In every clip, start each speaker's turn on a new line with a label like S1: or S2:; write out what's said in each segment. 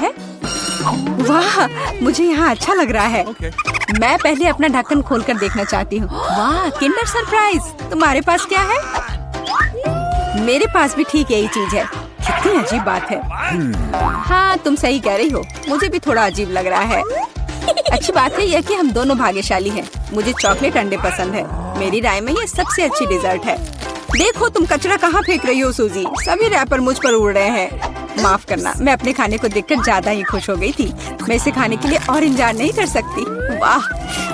S1: है? वाह, मुझे यहाँ अच्छा लग रहा है। मैं पहले अपना ढक्कन खोलकर देखना चाहती हूँ। वाह, किंडर सरप्राइज। तुम्हारे पास क्या है? मेरे पास भी ठीक यही चीज है। कितनी अजीब बात है। हाँ, तुम सही कह रही हो, मुझे भी थोड़ा अजीब लग रहा है। अच्छी बात है यह कि हम दोनों भाग्यशाली हैं। मुझे चॉकलेट अंडे पसंद है। मेरी राय में ये सबसे अच्छी डिजर्ट है। देखो तुम कचरा कहाँ फेंक रही हो सूजी। सभी रैपर मुझ पर उड़ रहे हैं। माफ करना, मैं अपने खाने को देखकर ज्यादा ही खुश हो गई थी। मैं इसे खाने के लिए और इंतजार नहीं कर सकती। वाह,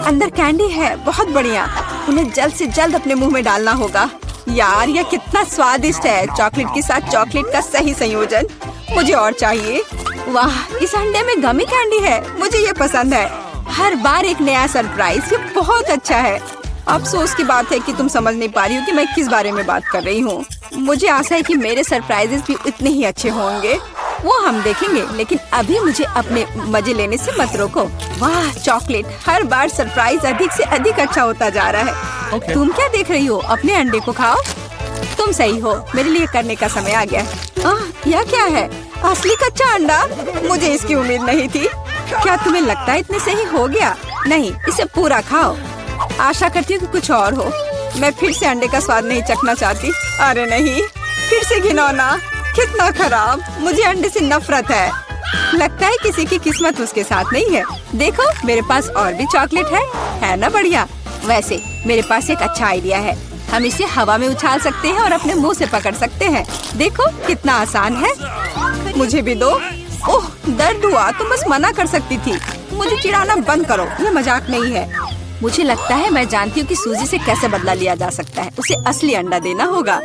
S1: अंदर कैंडी है, बहुत बढ़िया। उन्हें जल्द से जल्द अपने मुंह में डालना होगा। यार, यह कितना स्वादिष्ट है। चॉकलेट के साथ चॉकलेट का सही संयोजन। मुझे और चाहिए। वाह, इस अंडे में गमी कैंडी है। मुझे ये पसंद है। हर बार एक नया सरप्राइज। ये बहुत अच्छा है। अफसोस की बात है कि तुम समझ नहीं पा रही हो कि मैं किस बारे में बात कर रही हूँ। मुझे आशा है कि मेरे सरप्राइजेस भी इतने ही अच्छे होंगे। वो हम देखेंगे, लेकिन अभी मुझे अपने मजे लेने से मत रोको। वाह, चॉकलेट। हर बार सरप्राइज अधिक से अधिक अच्छा होता जा रहा है। तुम क्या देख रही हो? अपने अंडे को खाओ। तुम सही हो, मेरे लिए करने का समय आ गया। यह क्या है? असली कच्चा अंडा? मुझे इसकी उम्मीद नहीं थी। क्या तुम्हें लगता है इतने सही हो गया? नहीं, इसे पूरा खाओ। आशा करती हूँ कि कुछ और हो। मैं फिर से अंडे का स्वाद नहीं चखना चाहती। अरे नहीं, फिर से घिनौना। कितना खराब। मुझे अंडे से नफरत है। लगता है किसी की किस्मत उसके साथ नहीं है। देखो, मेरे पास और भी चॉकलेट है ना बढ़िया। वैसे मेरे पास एक अच्छा आइडिया है। हम इसे हवा में उछाल सकते हैं और अपने मुंह से पकड़ सकते हैं। देखो कितना आसान है। मुझे भी दो। ओह, दर्द हुआ। तुम बस मना कर सकती थी। मुझे चिढ़ाना बंद करो, ये मजाक नहीं है। मुझे लगता है मैं जानती हूँ कि सूजी से कैसे बदला लिया जा सकता है। उसे असली अंडा देना होगा।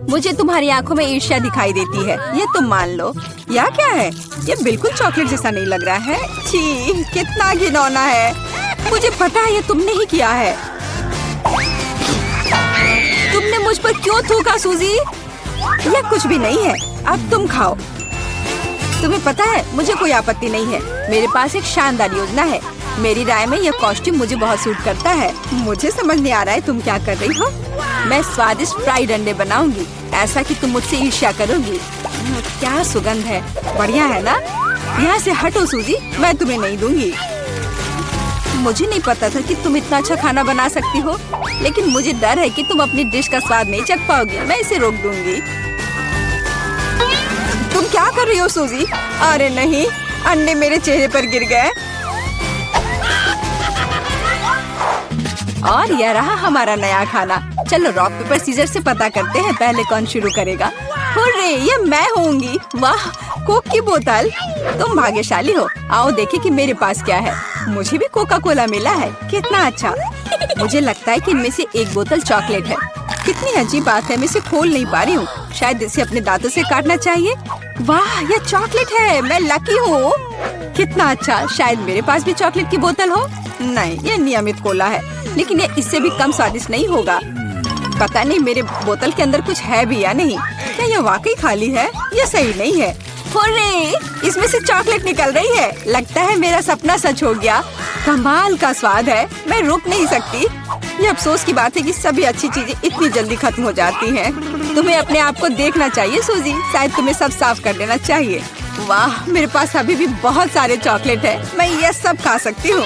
S1: मुझे तुम्हारी आंखों में ईर्ष्या दिखाई देती है, ये तुम मान लो। यह क्या है? ये बिल्कुल चॉकलेट जैसा नहीं लग रहा है। छी, कितना घिनौना है। मुझे पता है ये तुमने ही किया है। तुमने मुझ पर क्यों थूका सूजी? यह कुछ भी नहीं है। अब तुम खाओ। तुम्हें पता है, मुझे कोई आपत्ति नहीं है। मेरे पास एक शानदार योजना है। मेरी राय में यह कॉस्ट्यूम मुझे बहुत सूट करता है। मुझे समझ नहीं आ रहा है तुम क्या कर रही हो। मैं स्वादिष्ट फ्राइड अंडे बनाऊंगी, ऐसा कि तुम मुझसे ईर्ष्या करोगी। क्या सुगंध है। बढ़िया है ना? यहाँ से हटो सूजी, मैं तुम्हें नहीं दूंगी। मुझे नहीं पता था कि तुम इतना अच्छा खाना बना सकती हो, लेकिन मुझे डर है कि तुम अपनी डिश का स्वाद नहीं चख पाओगी। मैं इसे रोक दूंगी। तुम क्या कर रही हो सूजी? अरे नहीं, अंडे मेरे चेहरे पर गिर गए। और यह रहा हमारा नया खाना। चलो रॉक पेपर सीजर से पता करते हैं पहले कौन शुरू करेगा। हुर्रे, ये मैं होंगी। वाह, कोक की बोतल। तुम भाग्यशाली हो। आओ देखें कि मेरे पास क्या है। मुझे भी कोका कोला मिला है। कितना अच्छा। मुझे लगता है कि इनमें से एक बोतल चॉकलेट है। कितनी अजीब बात है, मैं इसे खोल नहीं पा रही हूँ। शायद इसे अपने दांतों से काटना चाहिए। वाह, यह चॉकलेट है। मैं लकी हूँ। कितना अच्छा। शायद मेरे पास भी चॉकलेट की बोतल हो। नहीं, यह नियमित कोला है, लेकिन ये इससे भी कम स्वादिष्ट नहीं होगा। पता नहीं मेरे बोतल के अंदर कुछ है भी या नहीं। क्या यह वाकई खाली है? यह सही नहीं है। हुर्रे, इसमें से चॉकलेट निकल रही है। लगता है मेरा सपना सच हो गया। कमाल का स्वाद है। मैं रुक नहीं सकती। ये अफसोस की बात है कि सभी अच्छी चीजें इतनी जल्दी खत्म हो जाती हैं। तुम्हें अपने आप को देखना चाहिए सूजी। शायद तुम्हें सब साफ कर देना चाहिए। वाह, मेरे पास अभी भी बहुत सारे चॉकलेट है। मैं ये सब खा सकती हूँ।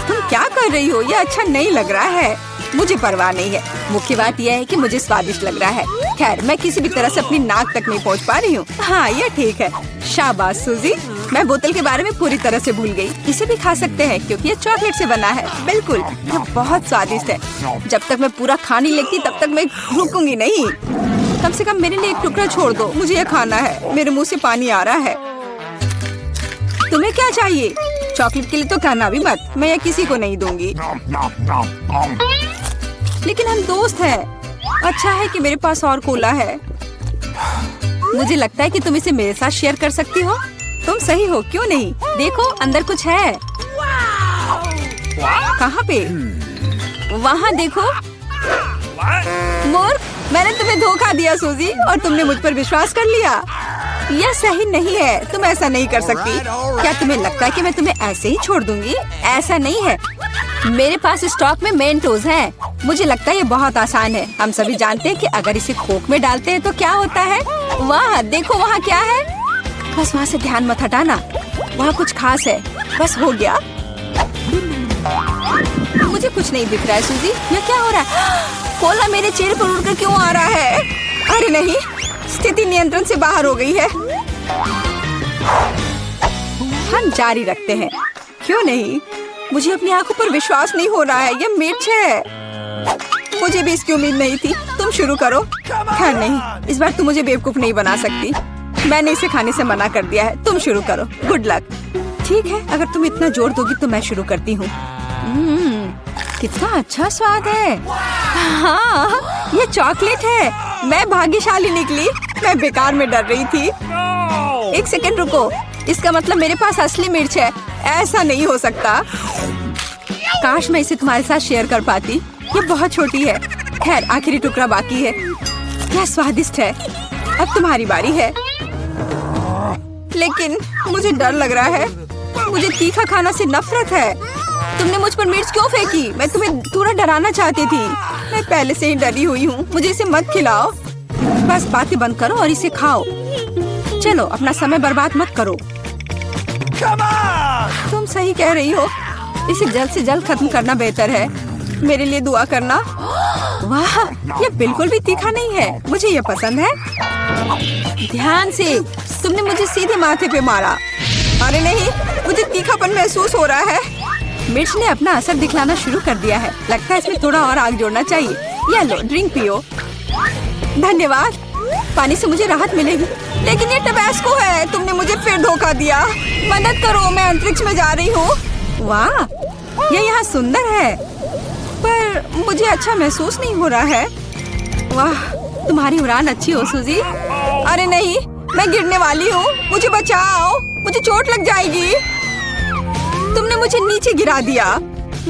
S1: तुम क्या कर रही हो? ये अच्छा नहीं लग रहा है। मुझे परवाह नहीं है। मुख्य बात यह है कि मुझे स्वादिष्ट लग रहा है। खैर, मैं किसी भी तरह से अपनी नाक तक नहीं पहुंच पा रही हूँ। हाँ, ये ठीक है। शाबाश सूजी। मैं बोतल के बारे में पूरी तरह से भूल गई। इसे भी खा सकते हैं क्योंकि ये चॉकलेट से बना है। बिल्कुल, ये बहुत स्वादिष्ट है। जब तक मैं पूरा खा नहीं लेती तब तक मैं रुकूंगी नहीं। कम से कम मेरे लिए एक टुकड़ा छोड़ दो। मुझे ये खाना है। मेरे मुँह से पानी आ रहा है। तुम्हें क्या चाहिए? चॉकलेट के लिए तो कहना भी मत। मैं ये किसी को नहीं दूंगी। लेकिन हम दोस्त हैं। अच्छा है कि मेरे पास और कोला है। मुझे लगता है कि तुम इसे मेरे साथ शेयर कर सकती हो। तुम सही हो, क्यों नहीं? देखो, अंदर कुछ है। कहाँ पे? वहाँ देखो। मूर्ख, मैंने तुम्हें धोखा दिया सूजी, और तुमने मुझ पर विश्वास कर लिया। यह सही नहीं है। तुम ऐसा नहीं कर सकती। क्या तुम्हें लगता है कि मैं तुम्हें ऐसे ही छोड़ दूंगी? ऐसा नहीं है। मेरे पास स्टॉक में मेंटोस है। मुझे लगता है ये बहुत आसान है। हम सभी जानते हैं कि अगर इसे कोक में डालते हैं तो क्या होता है। वाह, देखो वहाँ क्या है। बस वहाँ से ध्यान मत हटाना, वहाँ कुछ खास है। बस हो गया। मुझे कुछ नहीं दिख रहा है सूजी, ये क्या हो रहा है? कोला मेरे चेहरे पर उड़कर क्यों आ रहा है? अरे नहीं, स्थिति नियंत्रण से बाहर हो गई है। हम जारी रखते हैं, क्यों नहीं? मुझे अपनी आंखों पर विश्वास नहीं हो रहा है, ये मिर्च है। मुझे भी इसकी उम्मीद नहीं थी। तुम शुरू करो। खैर नहीं, इस बार तुम मुझे बेवकूफ नहीं बना सकती। मैंने इसे खाने से मना कर दिया है। तुम शुरू करो। Good luck. ठीक है, अगर तुम इतना जोर दोगी तो मैं शुरू करती हूँ। कितना अच्छा स्वाद है। हाँ, ये चॉकलेट है। मैं भाग्यशाली निकली। मैं बेकार में डर रही थी। एक सेकंड रुको, इसका मतलब मेरे पास असली मिर्च है। ऐसा नहीं हो सकता। काश मैं इसे तुम्हारे साथ शेयर कर पाती। ये बहुत छोटी है। खैर, आखिरी टुकड़ा बाकी है। क्या स्वादिष्ट है। अब तुम्हारी बारी है। लेकिन मुझे डर लग रहा है। मुझे तीखा खाना से नफरत है। तुमने मुझ पर मिर्च क्यों फेंकी? मैं तुम्हें थोड़ा डराना चाहती थी। मैं पहले से ही डरी हुई हूँ। मुझे इसे मत खिलाओ। बस बातें बंद करो और इसे खाओ। चलो, अपना समय बर्बाद मत करो। तुम सही कह रही हो। इसे जल्द से जल्द खत्म करना बेहतर है। मेरे लिए दुआ करना। वाह, ये बिल्कुल भी तीखा नहीं है। मुझे ये पसंद है। ध्यान से। तुमने मुझे सीधे माथे पे मारा। अरे नहीं, मुझे तीखापन महसूस हो रहा है। मिर्च ने अपना असर दिखलाना शुरू कर दिया है। लगता है इसमें थोड़ा और आग जोड़ना चाहिए। ये लो, ड्रिंक पियो। धन्यवाद। पानी से मुझे राहत मिलेगी। लेकिन ये टबैस्को है। तुमने मुझे फिर धोखा दिया। मदद करो, मैं अंतरिक्ष में जा रही हूँ। वाह, ये यहाँ सुंदर है, पर मुझे अच्छा महसूस नहीं हो रहा है। वाह, तुम्हारी उड़ान अच्छी हो सूजी। अरे नहीं, मैं गिरने वाली हूँ। मुझे बचाओ, मुझे चोट लग जाएगी। तुमने मुझे नीचे गिरा दिया।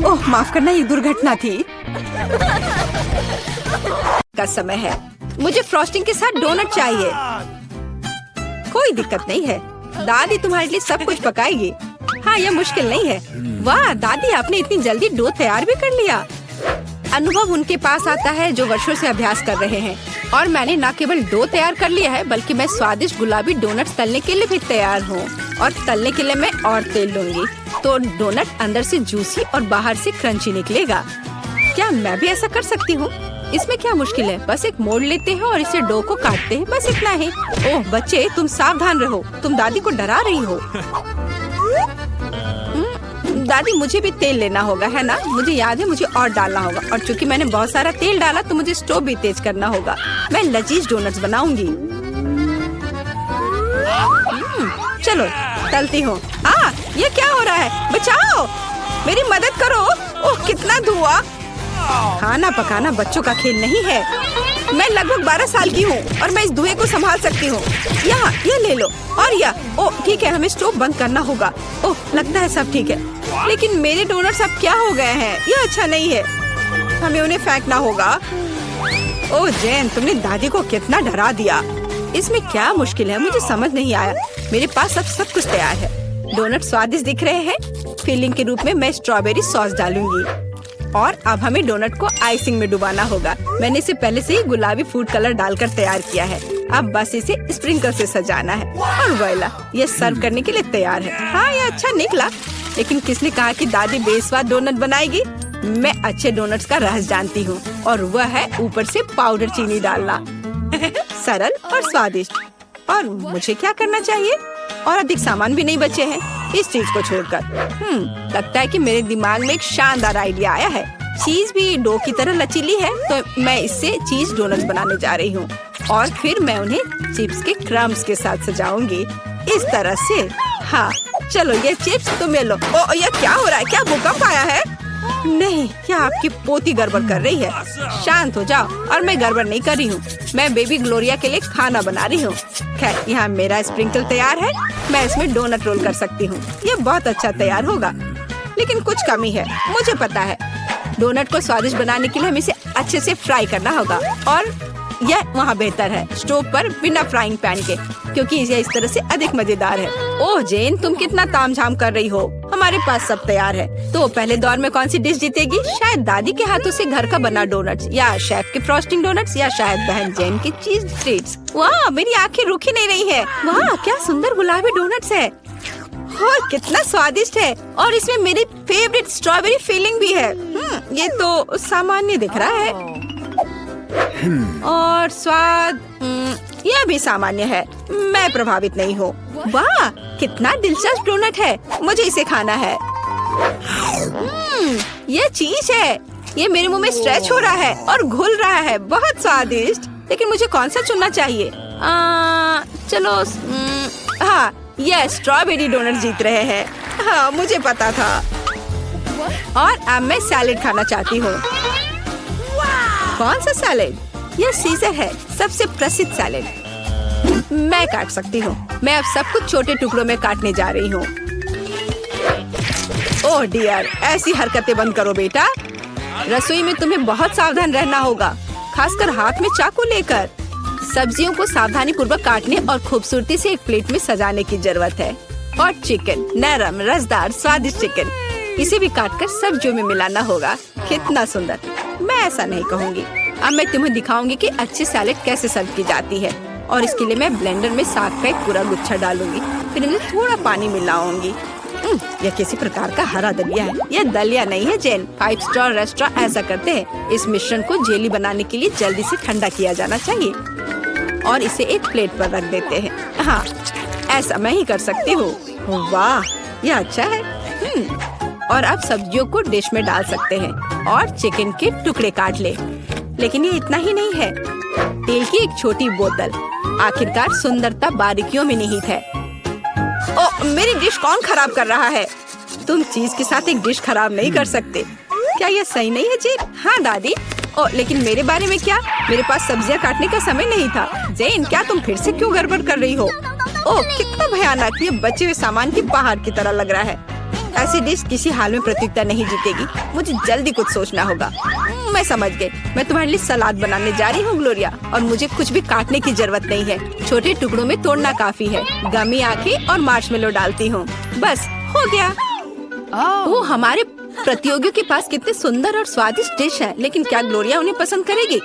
S1: ओह, माफ करना, ये दुर्घटना थी। का समय है। मुझे फ्रॉस्टिंग के साथ डोनट चाहिए। कोई दिक्कत नहीं है, दादी तुम्हारे लिए सब कुछ पकाएगी। हाँ, यह मुश्किल नहीं है। वाह दादी, आपने इतनी जल्दी डो तैयार भी कर लिया। अनुभव उनके पास आता है जो वर्षों से अभ्यास कर रहे हैं। और मैंने न केवल डो तैयार कर लिया है, बल्कि मैं स्वादिष्ट गुलाबी डोनट्स तलने के लिए भी तैयार हूँ। और तलने के लिए मैं और तेल लूंगी, तो डोनट अंदर से जूसी और बाहर से क्रंची निकलेगा। क्या मैं भी ऐसा कर सकती हूँ? इसमें क्या मुश्किल है? बस एक मोड़ लेते हैं और इसे डो को काटते हैं, बस इतना ही। ओह बच्चे, तुम सावधान रहो। तुम दादी को डरा रही हो। दादी, मुझे भी तेल लेना होगा, है ना? मुझे याद है, मुझे और डालना होगा। और चूंकि मैंने बहुत सारा तेल डाला, तो मुझे स्टोव भी तेज करना होगा। मैं लजीज डोनट्स बनाऊंगी। चलो, तलती हूँ। ये क्या हो रहा है? बचाओ, मेरी मदद करो। ओह, कितना धुआं। खाना पकाना बच्चों का खेल नहीं है। मैं लगभग 12 साल की हूँ और मैं इस धुएं को संभाल सकती हूँ। यहाँ, ये ले लो। और यह, ओह ठीक है, हमें स्टोव बंद करना होगा। ओह, लगता है सब ठीक है। लेकिन मेरे डोनट्स अब क्या हो गए हैं? यह अच्छा नहीं है। हमें उन्हें फेंकना होगा। ओह जेन, तुमने दादी को कितना डरा दिया। इसमें क्या मुश्किल है? मुझे समझ नहीं आया। मेरे पास अब सब कुछ तैयार है। डोनट स्वादिष्ट दिख रहे हैं। फिलिंग के रूप में मैं स्ट्रॉबेरी सॉस डालूंगी। और अब हमें डोनट को आइसिंग में डुबाना होगा। मैंने इसे पहले से ही गुलाबी फूड कलर डालकर तैयार किया है। अब बस इसे स्प्रिंकल से सजाना है। और वोइला, ये सर्व करने के लिए तैयार है। हाँ, ये अच्छा निकला। लेकिन किसने कहा कि दादी बेस्वाद डोनट बनाएगी? मैं अच्छे डोनट्स का रहस्य जानती हूँ, और वह है ऊपर से पाउडर चीनी डालना। सरल और स्वादिष्ट। और मुझे क्या करना चाहिए? और अधिक सामान भी नहीं बचे हैं इस चीज को छोड़कर। लगता है कि मेरे दिमाग में एक शानदार आइडिया आया है। चीज भी डो की तरह लचीली है, तो मैं इससे चीज डोनट्स बनाने जा रही हूँ। और फिर मैं उन्हें चिप्स के क्रम्स के साथ सजाऊंगी, इस तरह से। हाँ, चलो ये चिप्स तुम ले लो। ओ, ये क्या हो रहा है? क्या भूकंप आया है? नहीं, क्या आपकी पोती गड़बड़ कर रही है? शांत हो जाओ। और मैं गड़बड़ नहीं कर रही हूँ, मैं बेबी ग्लोरिया के लिए खाना बना रही हूँ। खैर, यहाँ मेरा स्प्रिंकल तैयार है। मैं इसमें डोनट रोल कर सकती हूँ। ये बहुत अच्छा तैयार होगा। लेकिन कुछ कमी है, मुझे पता है। डोनट को स्वादिष्ट बनाने के लिए हमें इसे अच्छे से फ्राई करना होगा। और यह वहाँ बेहतर है स्टोव पर बिना फ्राइंग पैन के, क्योंकि यह इस तरह से अधिक मजेदार है। ओह जेन, तुम कितना तामझाम कर रही हो। हमारे पास सब तैयार है। तो पहले दौर में कौन सी डिश जीतेगी? शायद दादी के हाथों से घर का बना डोनट्स, या शेफ के फ्रॉस्टिंग डोनट्स, या शायद बहन जेन की चीज स्ट्रीट्स। वाह, मेरी आंखें रुकी नहीं रही है। वाह, क्या सुंदर गुलाबी डोनट्स है और कितना स्वादिष्ट है, और इसमें मेरी फेवरेट स्ट्रॉबेरी फीलिंग भी है। ये तो सामान्य दिख रहा है और स्वाद यह भी सामान्य है। मैं प्रभावित नहीं हूँ। वाह, कितना दिलचस्प डोनट है, मुझे इसे खाना है। यह चीज है, ये मेरे मुंह में स्ट्रेच हो रहा है और घुल रहा है। बहुत स्वादिष्ट, लेकिन मुझे कौन सा चुनना चाहिए? चलो हाँ, यह स्ट्रॉबेरी डोनट जीत रहे हैं। हाँ, मुझे पता था। और अब मैं सैलेड खाना चाहती हूँ। कौन सा सैलेड? यह सीजर है, सबसे प्रसिद्ध सैलेड। मैं काट सकती हूँ। मैं अब सब कुछ छोटे टुकड़ों में काटने जा रही हूँ। ओह डियर, ऐसी हरकतें बंद करो बेटा। रसोई में तुम्हें बहुत सावधान रहना होगा, खासकर हाथ में चाकू लेकर। सब्जियों को सावधानी पूर्वक काटने और खूबसूरती से एक प्लेट में सजाने की जरूरत है। और चिकन, नरम रसदार स्वादिष्ट चिकन, इसे भी काटकर सब्जियों में मिलाना होगा। कितना सुंदर। मैं ऐसा नहीं कहूँगी। अब मैं तुम्हें दिखाऊंगी कि अच्छी सैलेड कैसे सर्व की जाती है। और इसके लिए मैं ब्लेंडर में साग का एक पूरा गुच्छा डालूंगी, फिर इनमें थोड़ा पानी मिलाऊंगी। यह किसी प्रकार का हरा दलिया है। यह दलिया नहीं है जेन, 5 स्टार रेस्टोरेंट ऐसा करते हैं। इस मिश्रण को जेली बनाने के लिए जल्दी से ठंडा किया जाना चाहिए और इसे एक प्लेट पर रख देते हैं। हाँ, ऐसा मैं ही कर सकती हूँ। वाह, यह अच्छा है। और अब सब्जियों को डिश में डाल सकते हैं और चिकन के टुकड़े काट ले। लेकिन ये इतना ही नहीं है। तेल की एक छोटी बोतल, आखिरकार सुंदरता बारीकियों में निहित है। ओ, मेरी डिश कौन खराब कर रहा है? तुम चीज के साथ एक डिश खराब नहीं कर सकते। क्या यह सही नहीं है जेन? हाँ दादी। ओ, लेकिन मेरे बारे में क्या? मेरे पास सब्जियां काटने का समय नहीं था। जेन, क्या तुम फिर से क्यों गड़बड़ कर रही हो? ओह, कितना भयानक। ये बचे हुए सामान की पहाड़ की तरह लग रहा है। ऐसी डिश किसी हाल में प्रतियोगिता नहीं जीतेगी। मुझे जल्दी कुछ सोचना होगा। मैं समझ गई। मैं तुम्हारे लिए सलाद बनाने जा रही हूँ ग्लोरिया, और मुझे कुछ भी काटने की जरूरत नहीं है। छोटे टुकड़ों में तोड़ना काफी है। गमी आंखें और मार्शमेलो डालती हूँ। बस हो गया। ओह, हमारे प्रतियोगियों के पास कितने सुंदर और स्वादिष्ट डिश है, लेकिन क्या ग्लोरिया उन्हें पसंद करेगी?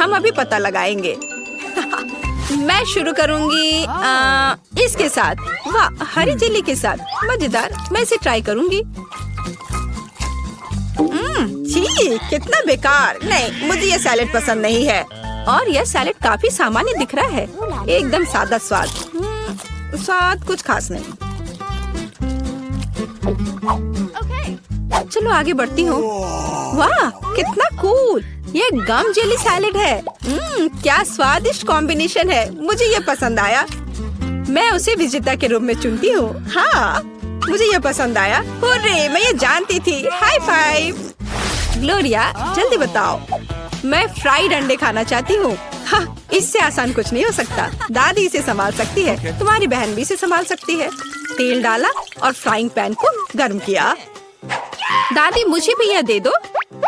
S1: हम अभी पता लगाएंगे। मैं शुरू करूंगी इसके साथ। वाह, हरी जेली के साथ, मजेदार। मैं इसे ट्राई करूंगी। छी, कितना बेकार। नहीं, मुझे ये सैलेड पसंद नहीं है। और यह सैलेड काफी सामान्य दिख रहा है। एकदम सादा स्वाद। स्वाद कुछ खास नहीं। चलो आगे बढ़ती हूँ। वाह, कितना कूल। ये गम जेली सैलेड है। क्या स्वादिष्ट कॉम्बिनेशन है। मुझे ये पसंद आया। मैं उसे विजेता के रूप में चुनती हूँ। हाँ, मुझे ये पसंद आया। हुर्रे, मैं ये जानती थी। High five. ग्लोरिया, जल्दी बताओ। मैं फ्राइड अंडे खाना चाहती हूँ। हाँ, इससे आसान कुछ नहीं हो सकता। दादी इसे संभाल सकती है। तुम्हारी बहन भी इसे संभाल सकती है। तेल डाला और फ्राइंग पैन को गर्म किया। दादी, मुझे भी यह दे दो।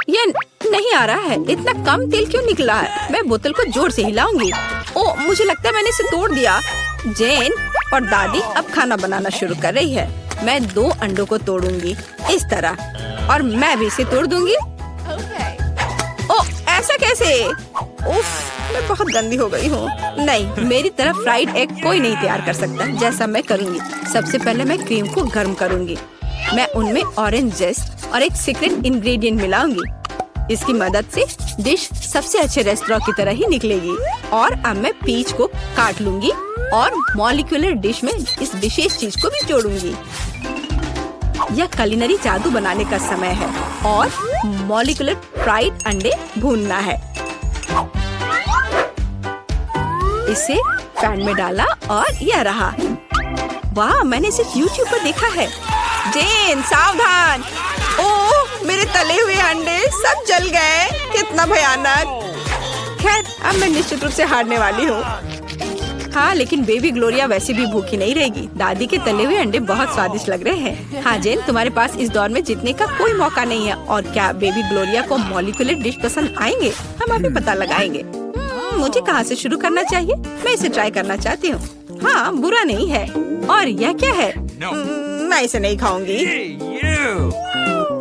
S1: यह नहीं आ रहा है। इतना कम तेल क्यों निकला है? मैं बोतल को जोर से हिलाऊंगी। ओ, मुझे लगता है मैंने इसे तोड़ दिया। जेन और दादी अब खाना बनाना शुरू कर रही है। मैं 2 अंडों को तोड़ूंगी इस तरह, और मैं भी इसे तोड़ दूंगी। ओ, ऐसा कैसे? उफ, मैं बहुत गंदी हो गई हूँ। नहीं, मेरी तरह फ्राइड एग कोई नहीं तैयार कर सकता जैसा मैं करूँगी। सबसे पहले मैं क्रीम को गर्म करूँगी। मैं उनमें ऑरेंज जेस्ट और एक सीक्रेट इंग्रेडिएंट मिलाऊंगी। इसकी मदद से डिश सबसे अच्छे रेस्टोरेंट की तरह ही निकलेगी। और अब मैं पीच को काट लूंगी और मॉलिक्यूलर डिश में इस विशेष चीज को भी जोड़ूंगी। यह कुलिनरी जादू बनाने का समय है और मॉलिक्यूलर फ्राइड अंडे भूनना है। इसे पैन में डाला और यह रहा। वाह, मैंने इसे YouTube पर देखा है। जेन, सावधान। ओह, मेरे तले हुए अंडे सब जल गए। कितना भयानक। खैर, अब मैं निश्चित रूप से हारने वाली हूँ। हाँ, लेकिन बेबी ग्लोरिया वैसे भी भूखी नहीं रहेगी। दादी के तले हुए अंडे बहुत स्वादिष्ट लग रहे हैं। हाँ जेन, तुम्हारे पास इस दौर में जीतने का कोई मौका नहीं है। और क्या बेबी ग्लोरिया को मॉलिक्यूलर डिश पसंद आएंगे? हम अभी पता लगाएंगे। मुझे कहाँ से शुरू करना चाहिए? मैं इसे ट्राई करना चाहती हूँ। हाँ, बुरा नहीं है। और यह क्या है? मैं इसे नहीं खाऊंगी।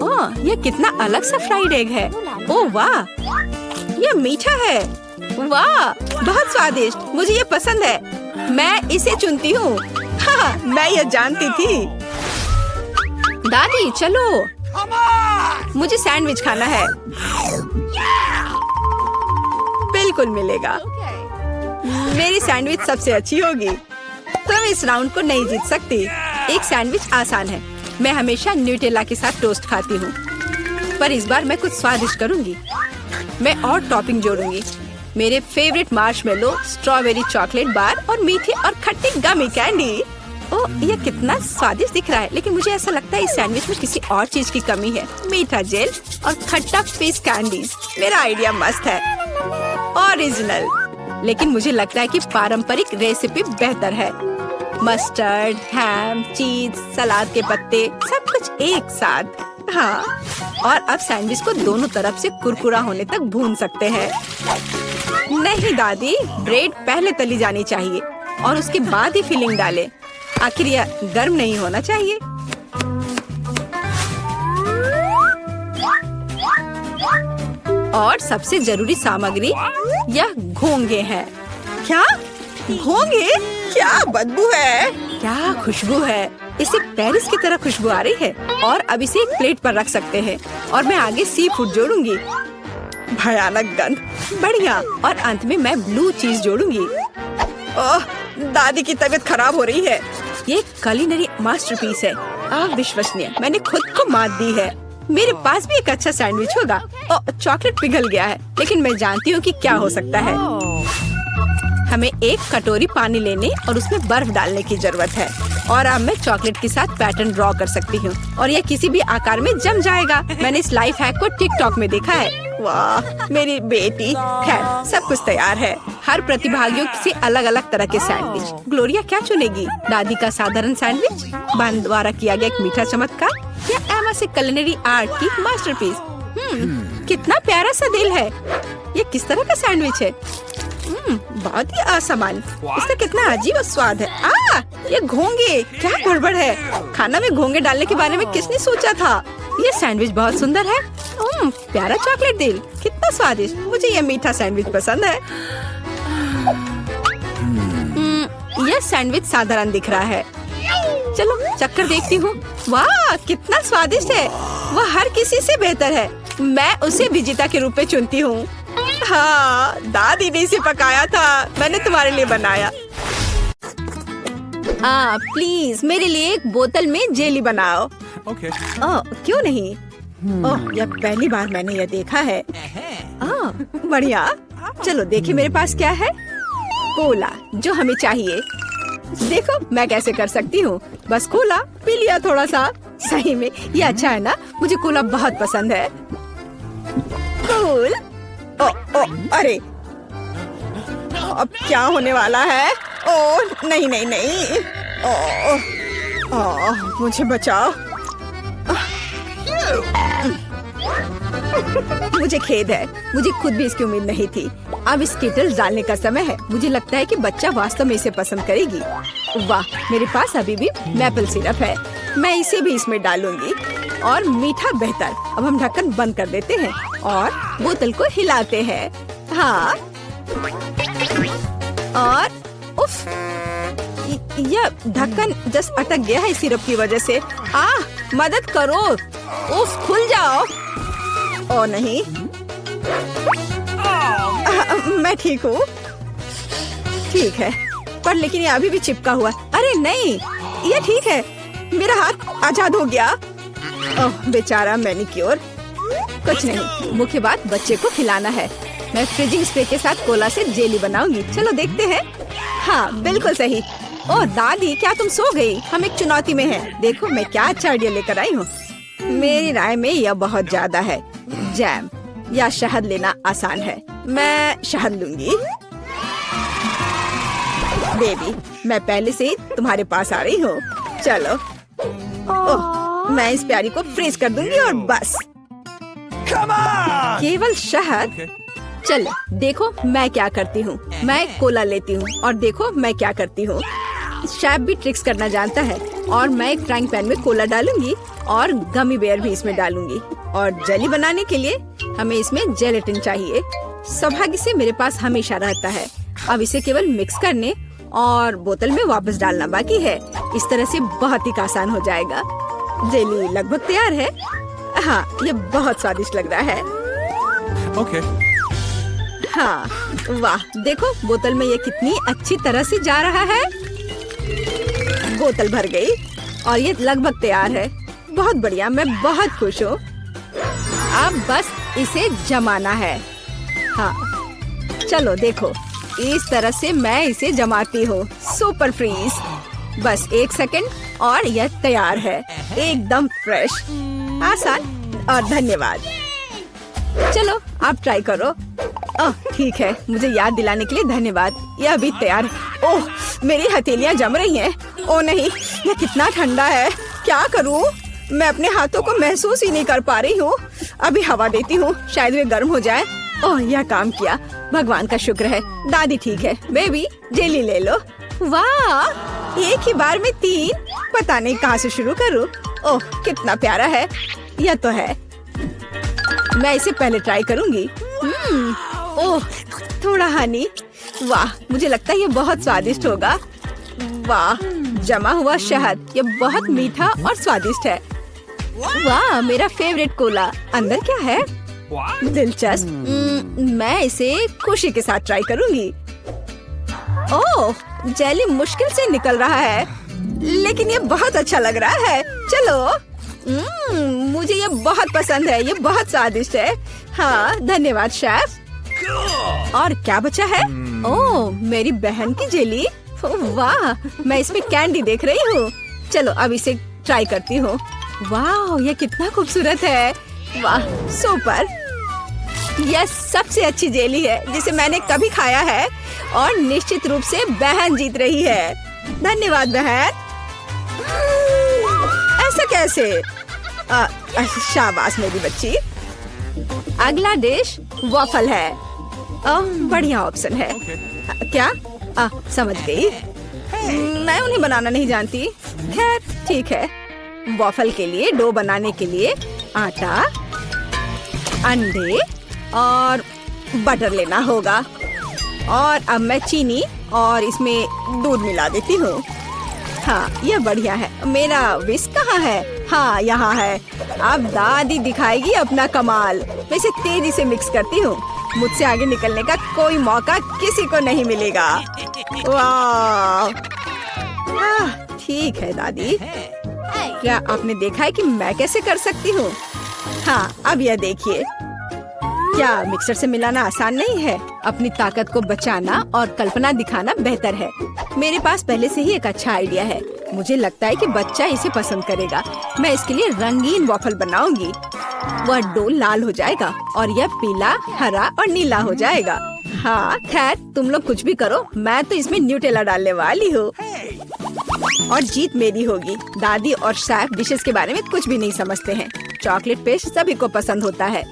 S1: ओह, यह कितना अलग सा फ्राइड एग है। ओह वाह, यह मीठा है। वाह, बहुत स्वादिष्ट। मुझे ये पसंद है। मैं इसे चुनती हूँ। हाँ, मैं यह जानती थी। दादी चलो, मुझे सैंडविच खाना है। बिल्कुल मिलेगा। मेरी सैंडविच सबसे अच्छी होगी। तुम इस राउंड को नहीं जीत सकती। एक सैंडविच आसान है। मैं हमेशा न्यूटेला के साथ टोस्ट खाती हूँ, पर इस बार मैं कुछ स्वादिष्ट करूँगी। मैं और टॉपिंग जोड़ूंगी। मेरे favourite marshmallow, strawberry chocolate bar और मीठी और खट्टी गमी कैंडी। ओह, यह कितना स्वादिष्ट दिख रहा है, लेकिन मुझे ऐसा लगता है इस सैंडविच में किसी और चीज की कमी है। मीठा जेल और खट्टा फिश कैंडीज। मेरा आइडिया मस्त है, ओरिजिनल। लेकिन मुझे लगता है कि पारंपरिक रेसिपी बेहतर है। मस्टर्ड, हैम, चीज, सलाद के पत्ते, सब कुछ एक साथ। हाँ, और अब सैंडविच को दोनों तरफ से कुरकुरा होने तक भून सकते हैं। नहीं दादी, ब्रेड पहले तली जानी चाहिए और उसके बाद ही फिलिंग डालें। आखिर यह गर्म नहीं होना चाहिए। और सबसे जरूरी सामग्री यह घोंगे हैं। क्या घोंगे? क्या बदबू है, क्या खुशबू है। इसे पेरिस की तरह खुशबू आ रही है। और अब इसे एक प्लेट पर रख सकते हैं और मैं आगे सी फूड जोड़ूंगी। भयानक गंध, बढ़िया। और अंत में मैं ब्लू चीज जोड़ूंगी। ओह, दादी की तबीयत खराब हो रही है। ये कुलिनरी मास्टरपीस है, अविश्वसनीय। मैंने खुद को मात दी है। मेरे पास भी एक अच्छा सैंडविच होगा। ओह, चॉकलेट पिघल गया है, लेकिन मैं जानती हूँ कि क्या हो सकता है। हमें एक कटोरी पानी लेने और उसमें बर्फ डालने की जरूरत है। और अब मैं चॉकलेट के साथ पैटर्न ड्रॉ कर सकती हूँ और यह किसी भी आकार में जम जाएगा। मैंने इस लाइफ हैक को टिकटॉक में देखा है। वाह, मेरी बेटी। खैर, सब कुछ तैयार है। हर प्रतिभागियों से अलग अलग तरह के सैंडविच। ग्लोरिया क्या चुनेगी? दादी का साधारण सैंडविच, बहन द्वारा किया गया एक मीठा चमत्कार, या एमा से कुलिनरी आर्ट की मास्टरपीस? कितना प्यारा सा दिल है। ये किस तरह का सैंडविच है? बहुत ही असामान्य। इसका कितना अजीब स्वाद है। ये घोंगे, क्या गड़बड़ है। खाना में घोंगे डालने के बारे में किसने सोचा था? ये सैंडविच बहुत सुंदर है। प्यारा चॉकलेट दिल, कितना स्वादिष्ट। मुझे ये मीठा सैंडविच पसंद है। यह सैंडविच साधारण दिख रहा है। चलो चक्कर देखती हूँ। वाह, कितना स्वादिष्ट है। वह हर किसी से बेहतर है। मैं उसे विजेता के रूप में चुनती हूँ। हाँ, दादी ने इसे पकाया था, मैंने तुम्हारे लिए बनाया। प्लीज मेरे लिए एक बोतल में जेली बनाओ।
S2: Okay.
S1: क्यों नहीं? यह पहली बार मैंने यह देखा है। बढ़िया। चलो देखें मेरे पास क्या है। कोला, जो हमें चाहिए। देखो मैं कैसे कर सकती हूँ। बस कोला पी लिया थोड़ा सा। सही में ये अच्छा है ना? मुझे कोला बहुत पसंद है। कूल। अरे, अब क्या होने वाला है? नहीं नहीं नहीं। मुझे बचाओ। मुझे खेद है, मुझे खुद भी इसकी उम्मीद नहीं थी। अब स्किटल्स डालने का समय है। मुझे लगता है कि बच्चा वास्तव में इसे पसंद करेगी। वाह, मेरे पास अभी भी मैपल सिरप है। मैं इसे भी इसमें डालूंगी। और मीठा बेहतर। अब हम ढक्कन बंद कर देते हैं और बोतल को हिलाते हैं। हाँ, और उफ, यह ढक्कन जस्ट अटक गया है सिरप की वजह से। मदद करो। उफ, खुल जाओ। ओ नहीं, मैं ठीक हूँ। ठीक है, पर लेकिन ये अभी भी चिपका हुआ। अरे नहीं, ये ठीक है। मेरा हाथ आजाद हो गया। ओह बेचारा मैनिक्योर। कुछ नहीं, मुख्य बात बच्चे को खिलाना है। मैं फ्रीजिंग स्प्रे के साथ कोला से जेली बनाऊंगी। चलो देखते हैं। हाँ, बिल्कुल सही। ओह दादी, क्या तुम सो गई? हम एक चुनौती में हैं। देखो मैं क्या अच्छा आइडिया लेकर आई हूँ। मेरी राय में यह बहुत ज्यादा है। जैम या शहद लेना आसान है। मैं शहद लूंगी। बेबी, मैं पहले से ही तुम्हारे पास आ रही हूँ। चलो। ओह, मैं इस प्यारी को फ्रीज कर दूंगी और बस। केवल शहद? चलो देखो मैं क्या करती हूँ। मैं कोला लेती हूँ और देखो मैं क्या करती हूँ। शेफ भी ट्रिक्स करना जानता है। और मैं एक फ्राइंग पैन में कोला डालूंगी और गमी बेयर भी इसमें डालूंगी। और जेली बनाने के लिए हमें इसमें जेलेटिन चाहिए। सौभाग्य से मेरे पास हमेशा रहता है। अब इसे केवल मिक्स करने और बोतल में वापस डालना बाकी है। इस तरह से बहुत ही आसान हो जाएगा। जेली लगभग तैयार है। हाँ, ये बहुत स्वादिष्ट लग रहा है।
S2: Okay.
S1: हाँ, वाह देखो बोतल में ये कितनी अच्छी तरह से जा रहा है। बोतल भर गई और ये लगभग तैयार है। बहुत बढ़िया, मैं बहुत खुश हूँ। अब बस इसे जमाना है। हाँ, चलो देखो इस तरह से मैं इसे जमाती हूँ। Super freeze. बस 1 सेकंड और यह तैयार है। एकदम फ्रेश, आसान और धन्यवाद। चलो आप ट्राई करो। ओह ठीक है, मुझे याद दिलाने के लिए धन्यवाद। यह अभी तैयार है। ओह मेरी हथेलियां जम रही हैं। ओह नहीं, यह कितना ठंडा है। क्या करूं? मैं अपने हाथों को महसूस ही नहीं कर पा रही हूँ। अभी हवा देती हूँ, शायद वे गर्म हो जाए। ओह यह काम किया, भगवान का शुक्र है। दादी ठीक है। बेबी जेली ले लो। वाह, एक ही बार में 3। पता नहीं कहाँ से शुरू करूँ। ओह कितना प्यारा है। यह तो है, मैं इसे पहले ट्राई करूंगी। ओह थोड़ा हनी। वाह, मुझे लगता है ये बहुत स्वादिष्ट होगा। वाह, जमा हुआ शहद, ये बहुत मीठा और स्वादिष्ट है। वाह, मेरा फेवरेट कोला। अंदर क्या है? दिलचस्प। मैं इसे खुशी के साथ ट्राई करूंगी। ओह, जेली मुश्किल से निकल रहा है, लेकिन ये बहुत अच्छा लग रहा है। चलो, मुझे ये बहुत पसंद है। ये बहुत स्वादिष्ट है। हाँ, धन्यवाद शेफ। और क्या बचा है? ओह, मेरी बहन की जेली। वाह, मैं इसमें कैंडी देख रही हूँ। चलो अब इसे ट्राई करती हूँ। वाह, ये कितना खूबसूरत है। वाह, सुपर। यह सबसे अच्छी जेली है जिसे मैंने कभी खाया है और निश्चित रूप से बहन जीत रही है। धन्यवाद बहन। ऐसा कैसे? शाबाश मेरी बच्ची। अगला डिश वॉफल है। बढ़िया ऑप्शन है। क्या? समझ गई। मैं उन्हें बनाना नहीं जानती। खैर ठीक है। वॉफल के लिए डो बनाने के लिए आटा, अंडे और बटर लेना होगा। और अब मैं चीनी और इसमें दूध मिला देती हूँ। हाँ, यह बढ़िया है। मेरा विस्क कहाँ है? हाँ, यहाँ है। अब दादी दिखाएगी अपना कमाल। मैं इसे तेजी से मिक्स करती हूँ। मुझसे आगे निकलने का कोई मौका किसी को नहीं मिलेगा। वाह, ठीक है दादी। क्या आपने देखा है कि मैं कैसे कर सकती हूँ? हाँ, अब यह देखिए। क्या मिक्सर से मिलाना आसान नहीं है? अपनी ताकत को बचाना और कल्पना दिखाना बेहतर है। मेरे पास पहले से ही एक अच्छा आइडिया है। मुझे लगता है कि बच्चा इसे पसंद करेगा। मैं इसके लिए रंगीन वॉफल बनाऊंगी। वह डो लाल हो जाएगा और यह पीला, हरा और नीला हो जाएगा। हाँ, खैर तुम लोग कुछ भी करो, मैं तो इसमें न्यूटेला डालने वाली हूँ और जीत मेरी होगी। दादी और शेफ डिशेस के बारे में कुछ भी नहीं समझते हैं। चॉकलेट पेस्ट सभी को पसंद होता है।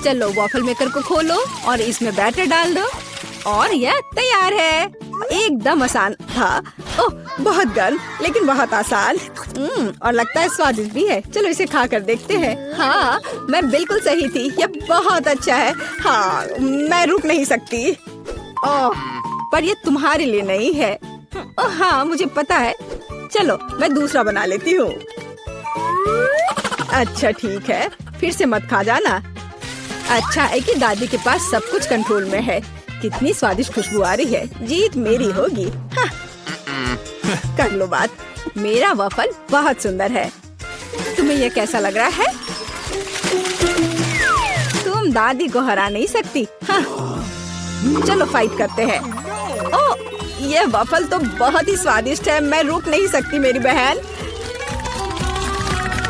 S1: चलो वॉफल मेकर को खोलो और इसमें बैटर डाल दो और यह तैयार है। एकदम आसान था। ओह, बहुत गर्म लेकिन बहुत आसान। और लगता है स्वादिष्ट भी है। चलो इसे खा कर देखते हैं। हाँ, मैं बिल्कुल सही थी। यह बहुत अच्छा है। हाँ, मैं रुक नहीं सकती। ओह, पर यह तुम्हारे लिए नहीं है। ओह हाँ, मुझे पता है। चलो मैं दूसरा बना लेती हूँ। अच्छा ठीक है, फिर से मत खा जाना। अच्छा है कि दादी के पास सब कुछ कंट्रोल में है। कितनी स्वादिष्ट खुशबू आ रही है। जीत मेरी होगी। हाँ। कर लो बात। मेरा वॉफल बहुत सुंदर है। तुम्हें यह कैसा लग रहा है? तुम दादी को हरा नहीं सकती। हाँ। चलो फाइट करते हैं। ओह, यह वॉफल तो बहुत ही स्वादिष्ट है। मैं रुक नहीं सकती मेरी बहन।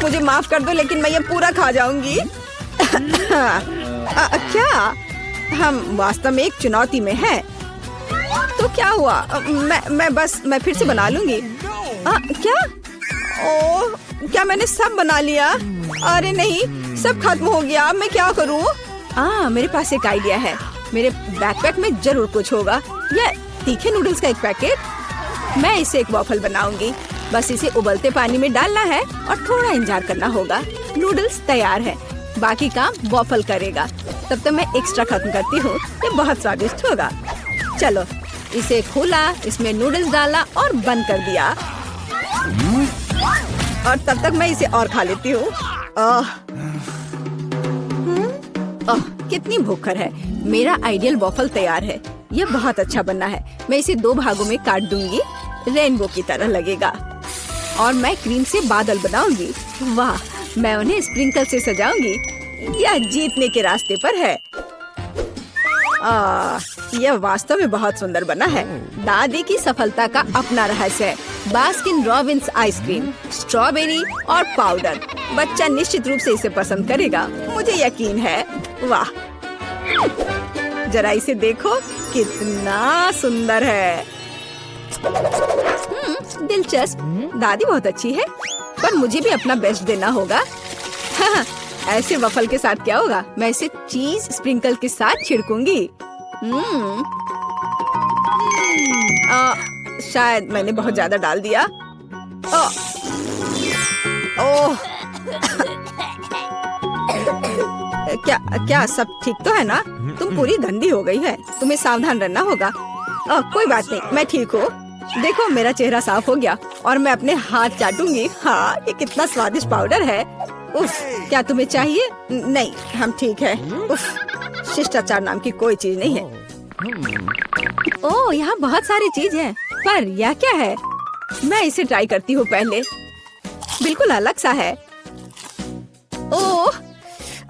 S1: मुझे माफ कर दो लेकिन मैं ये पूरा खा जाऊंगी। क्या? हम वास्तव में एक चुनौती में हैं। तो क्या हुआ? मैं फिर से बना लूंगी। क्या? ओह, क्या मैंने सब बना लिया? अरे नहीं, सब खत्म हो गया। मैं क्या करूं? मेरे पास एक आइडिया है। मेरे बैकपैक में जरूर कुछ होगा। यह तीखे नूडल्स का एक पैकेट। मैं इसे एक वॉफल बनाऊंगी। बस इसे उबलते पानी में डालना है और थोड़ा इंतजार करना होगा। नूडल्स तैयार है, बाकी काम वॉफल करेगा। तब तक मैं एक्स्ट्रा खत्म करती हूँ। ये बहुत स्वादिष्ट होगा। चलो इसे खोला, इसमें नूडल्स डाला और बंद कर दिया। और तब तक मैं इसे और खा लेती हूँ। कितनी भूखर है। मेरा आइडियल वॉफल तैयार है। यह बहुत अच्छा बनना है। मैं इसे 2 भागों में काट दूंगी। रेनबो की तरह लगेगा। और मैं क्रीम से बादल बनाऊंगी। वाह, मैं उन्हें स्प्रिंकल से सजाऊंगी। यह जीतने के रास्ते पर है। यह वास्तव में बहुत सुंदर बना है। दादी की सफलता का अपना रहस्य है। बास्किन रॉबिन्स आइसक्रीम, स्ट्रॉबेरी और पाउडर। बच्चा निश्चित रूप से इसे पसंद करेगा, मुझे यकीन है। वाह, जरा इसे देखो, कितना सुंदर है। दिलचस्प। दादी बहुत अच्छी है, पर मुझे भी अपना बेस्ट देना होगा। ऐसे वफल के साथ क्या होगा? मैं इसे चीज स्प्रिंकल के साथ छिड़कूंगी। शायद मैंने बहुत ज्यादा डाल दिया। ओह, क्या सब ठीक तो है ना? तुम पूरी गंदी हो गई है। तुम्हें सावधान रहना होगा। कोई बात नहीं, मैं ठीक हूँ। देखो, मेरा चेहरा साफ हो गया और मैं अपने हाथ चाटूंगी। हाँ, ये कितना स्वादिष्ट पाउडर है। उफ, क्या तुम्हें चाहिए? नहीं, हम ठीक है। उफ, शिष्टाचार नाम की कोई चीज नहीं है। ओह, यहाँ बहुत सारी चीज है, पर यह क्या है? मैं इसे ट्राई करती हूँ पहले। बिल्कुल अलग सा है। ओह,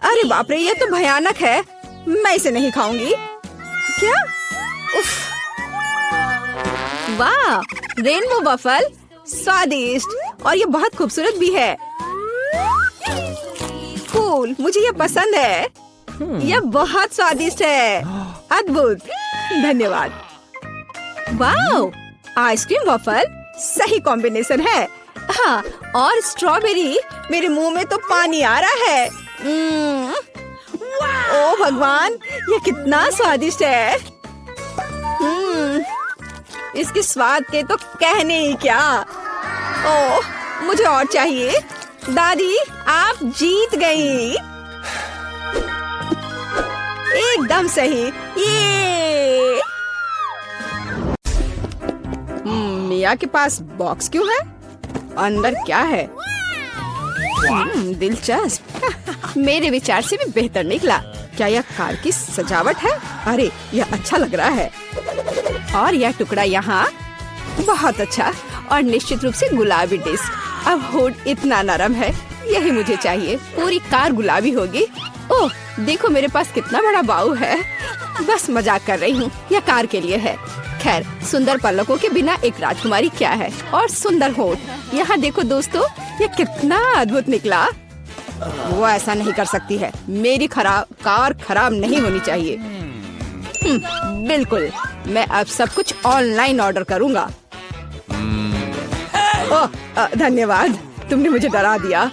S1: अरे बाप रे, ये तो भयानक है। मैं इसे नहीं खाऊंगी। क्या? उफ, वाह, रेनबो वफल, स्वादिष्ट और ये बहुत खूबसूरत भी है। कूल, मुझे ये पसंद है। यह बहुत स्वादिष्ट है। अद्भुत, धन्यवाद। वाह, आइसक्रीम वफल सही कॉम्बिनेशन है। हाँ, और स्ट्रॉबेरी, मेरे मुंह में तो पानी आ रहा है। ओह भगवान, ये कितना स्वादिष्ट है। इसके स्वाद के तो कहने ही क्या। ओह, मुझे और चाहिए। दादी, आप जीत गई। एकदम सही। ये मिया के पास बॉक्स क्यों है? अंदर क्या है? दिलचस्प। मेरे विचार से भी बेहतर निकला। क्या यह कार की सजावट है? अरे, यह अच्छा लग रहा है। और यह टुकड़ा यहाँ, बहुत अच्छा। और निश्चित रूप से गुलाबी डिस्क। अब हुड इतना नरम है, यही मुझे चाहिए। पूरी कार गुलाबी होगी। ओह, देखो मेरे पास कितना बड़ा बाऊ है। बस मजाक कर रही हूँ, यह कार के लिए है। खैर, सुंदर पलकों के बिना एक राजकुमारी क्या है। और सुंदर होठ। यहाँ देखो दोस्तों, यह कितना अद्भुत निकला। वो ऐसा नहीं कर सकती है। मेरी कार खराब नहीं होनी चाहिए। बिल्कुल, मैं अब सब कुछ ऑनलाइन ऑर्डर करूँगा। ओह, धन्यवाद, तुमने मुझे डरा दिया।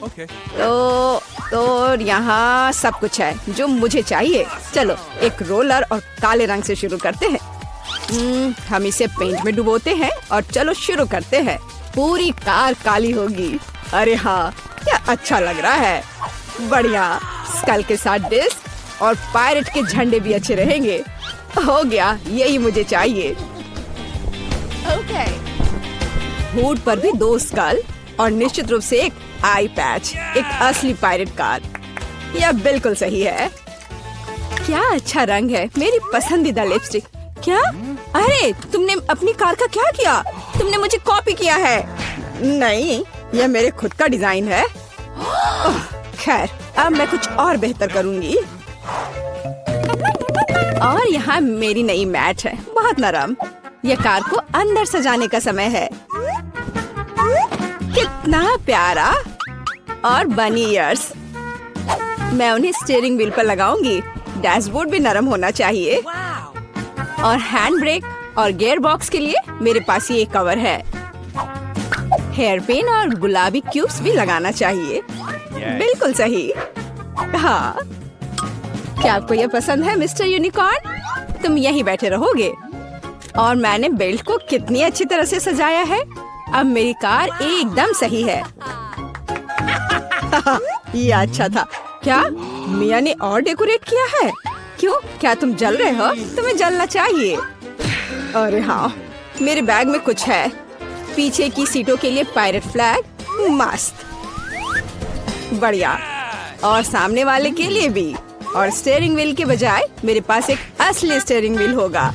S1: तो यहाँ सब कुछ है जो मुझे चाहिए। चलो, एक रोलर और काले रंग से शुरू करते हैं। हम इसे पेंट में डुबोते हैं और चलो शुरू करते हैं। पूरी कार काली होगी। अरे हाँ, क्या अच्छा लग रहा है। बढ़िया, स्कल के साथ डिस्क और पायरेट के झंडे भी अच्छे रहेंगे। हो गया, यही मुझे चाहिए। हुड पर भी 2 स्कल और निश्चित रूप से एक आई पैच। एक असली पायरेट कार। यह बिल्कुल सही है। क्या अच्छा रंग है। मेरी पसंदीदा लिपस्टिक। क्या? अरे, तुमने अपनी कार का क्या किया? तुमने मुझे कॉपी किया है। नहीं, यह मेरे खुद का डिजाइन है। खैर, अब मैं कुछ और बेहतर करूंगी। और यहाँ मेरी नई मैट है, बहुत नरम। यह कार को अंदर सजाने का समय है। कितना प्यारा। और बनी ईयर्स। मैं उन्हें स्टीयरिंग व्हील पर लगाऊंगी। डैशबोर्ड भी नरम होना चाहिए। और हैंड ब्रेक और गियर बॉक्स के लिए मेरे पास ये कवर है। हेयर पिन और गुलाबी क्यूब्स भी लगाना चाहिए। बिल्कुल सही। हाँ, क्या आपको यह पसंद है मिस्टर यूनिकॉर्न? तुम यहीं बैठे रहोगे। और मैंने बेल्ट को कितनी अच्छी तरह से सजाया है। अब मेरी कार एकदम सही है। ये अच्छा था। क्या मिया ने और डेकोरेट किया है? क्यों, क्या तुम जल रहे हो? तुम्हें जलना चाहिए। अरे हाँ, मेरे बैग में कुछ है। पीछे की सीटों के लिए पायरेट फ्लैग, मस्त, बढ़िया। और सामने वाले के लिए भी। और स्टीयरिंग व्हील के बजाय मेरे पास एक असली स्टीयरिंग व्हील होगा।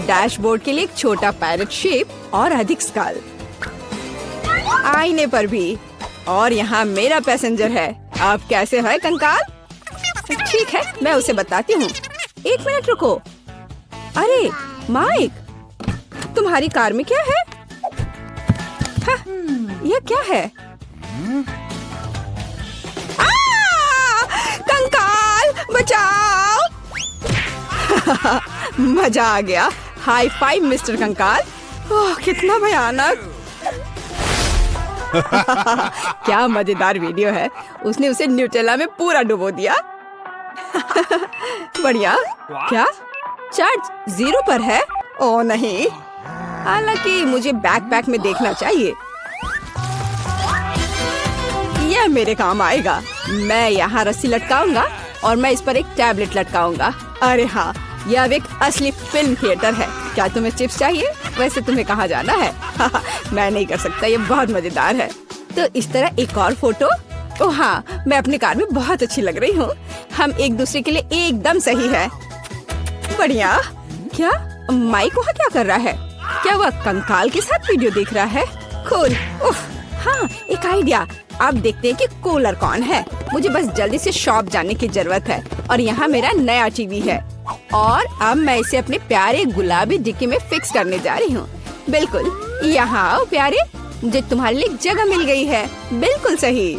S1: डैशबोर्ड के लिए एक छोटा पैरेट शेप और अधिक स्कल। आईने पर भी। और यहाँ मेरा पैसेंजर है। आप कैसे है कंकाल? ठीक है, मैं उसे बताती हूँ। 1 मिनट रुको। अरे माइक, तुम्हारी कार में क्या है? हाँ, यह क्या है? कंकाल बचाओ! मजा आ गया। हाई फाइव मिस्टर कंकाल। ओह, कितना भयानक। क्या मजेदार वीडियो है। उसने उसे न्यूटेला में पूरा डुबो दिया। बढ़िया। क्या चार्ज 0 पर है? ओह नहीं, हालांकि मुझे बैकपैक में देखना चाहिए। यह मेरे काम आएगा। मैं यहाँ रस्सी लटकाऊंगा और मैं इस पर एक टैबलेट लटकाऊंगा। अरे हाँ, यह अब एक असली फिल्म थिएटर है। क्या तुम्हें चिप्स चाहिए? वैसे तुम्हें कहाँ जाना है? मैं नहीं कर सकता, ये बहुत मजेदार है। तो इस तरह एक और फोटो। ओह हाँ, मैं अपनी कार में बहुत अच्छी लग रही हूँ। हम एक दूसरे के लिए एकदम सही है। बढ़िया। क्या माइक वहाँ क्या कर रहा है? क्या वह कंकाल के साथ वीडियो देख रहा है? कूल। उफ, हाँ, एक आइडिया। अब देखते हैं कि कूलर कौन है। मुझे बस जल्दी से शॉप जाने की जरूरत है। और यहाँ मेरा नया टीवी है। और अब मैं इसे अपने प्यारे गुलाबी डिक्की में फिक्स करने जा रही हूँ। बिल्कुल, यहाँ आओ प्यारे, मुझे तुम्हारे लिए जगह मिल गई है। बिल्कुल सही।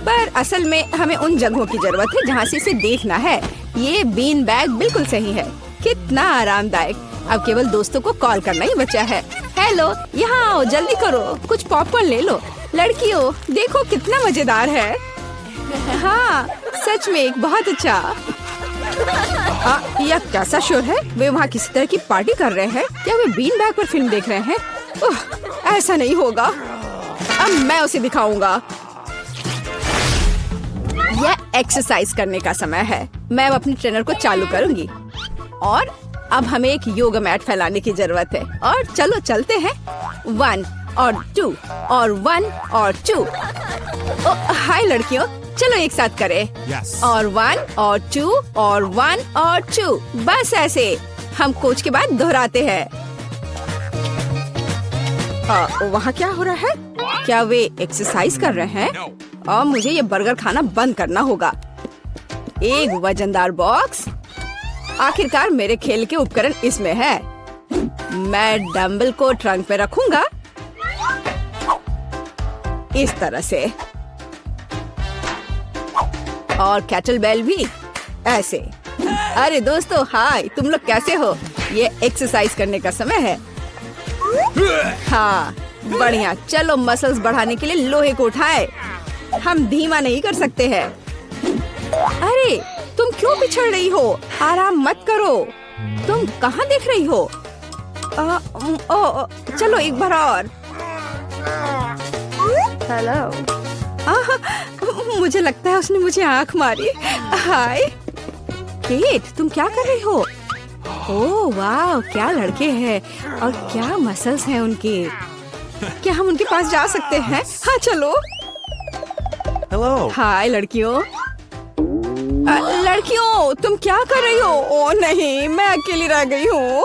S1: पर असल में हमें उन जगहों की जरूरत है जहाँ से इसे देखना है। ये बीन बैग बिल्कुल सही है। कितना आरामदायक। अब केवल दोस्तों को कॉल करना ही बचा है। हेलो, यहाँ आओ, जल्दी करो, कुछ पॉपकॉर्न ले लो। लड़कियों, देखो कितना मजेदार है। हाँ, सच में एक बहुत अच्छा। यह कैसा शोर है? वे वहाँ किसी तरह की पार्टी कर रहे हैं? क्या वे बीन बैग पर फिल्म देख रहे हैं? ऐसा नहीं होगा। अब मैं उसे दिखाऊंगा। यह एक्सरसाइज करने का समय है। मैं अब अपनी ट्रेनर को चालू करूंगी। और अब हमें एक योगा मैट फैलाने की जरूरत है। और चलो चलते हैं। 1 और 2 और 1 और 2। हाय लड़कियों, चलो एक साथ करें। और 1 और 2 और 1 और 2। बस ऐसे हम कोच के बाद दोहराते हैं। वहाँ क्या हो रहा है? क्या वे एक्सरसाइज कर रहे हैं? और मुझे ये बर्गर खाना बंद करना होगा। एक वजनदार बॉक्स। आखिरकार मेरे खेल के उपकरण इसमें है। मैं डंबल को ट्रंक पे रखूंगा इस तरह से। और कैटल बेल भी ऐसे। अरे दोस्तों, हाय, तुम लोग कैसे हो? ये एक्सरसाइज करने का समय है। हाँ, बढ़िया। चलो मसल्स बढ़ाने के लिए लोहे को उठाए। हम धीमा नहीं कर सकते हैं। अरे तुम क्यों पिछड़ रही हो? आराम मत करो। तुम कहाँ देख रही हो? चलो एक बार और। हेलो। मुझे लगता है उसने मुझे आँख मारी। हाय केट, तुम क्या कर रही हो? ओह वाह, क्या लड़के हैं और क्या मसल्स हैं उनके। क्या हम उनके पास जा सकते हैं? हाँ चलो।
S2: हेलो।
S1: हाय लड़कियों। लड़कियों, तुम क्या कर रही हो? ओह नहीं, मैं अकेली रह गई हूँ।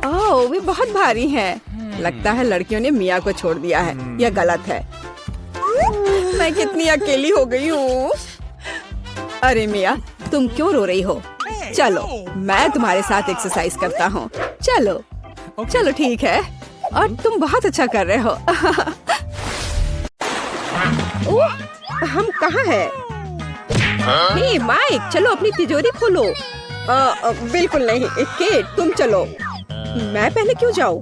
S1: ओह, वे बहुत भारी हैं। लगता है लड़कियों ने मिया को छोड़ दिया है। यह गलत है। मैं कितनी अकेली हो गई हूँ। अरे मिया, तुम क्यों रो रही हो? चलो, मैं तुम्हारे साथ एक्सरसाइज करता हूँ। चलो चलो ठीक है। और तुम बहुत अच्छा कर रहे हो। ओह, हम कहाँ हैं? हे माइक, चलो अपनी तिजोरी खोलो। बिल्कुल नहीं केट, तुम चलो। मैं पहले क्यों जाऊँ?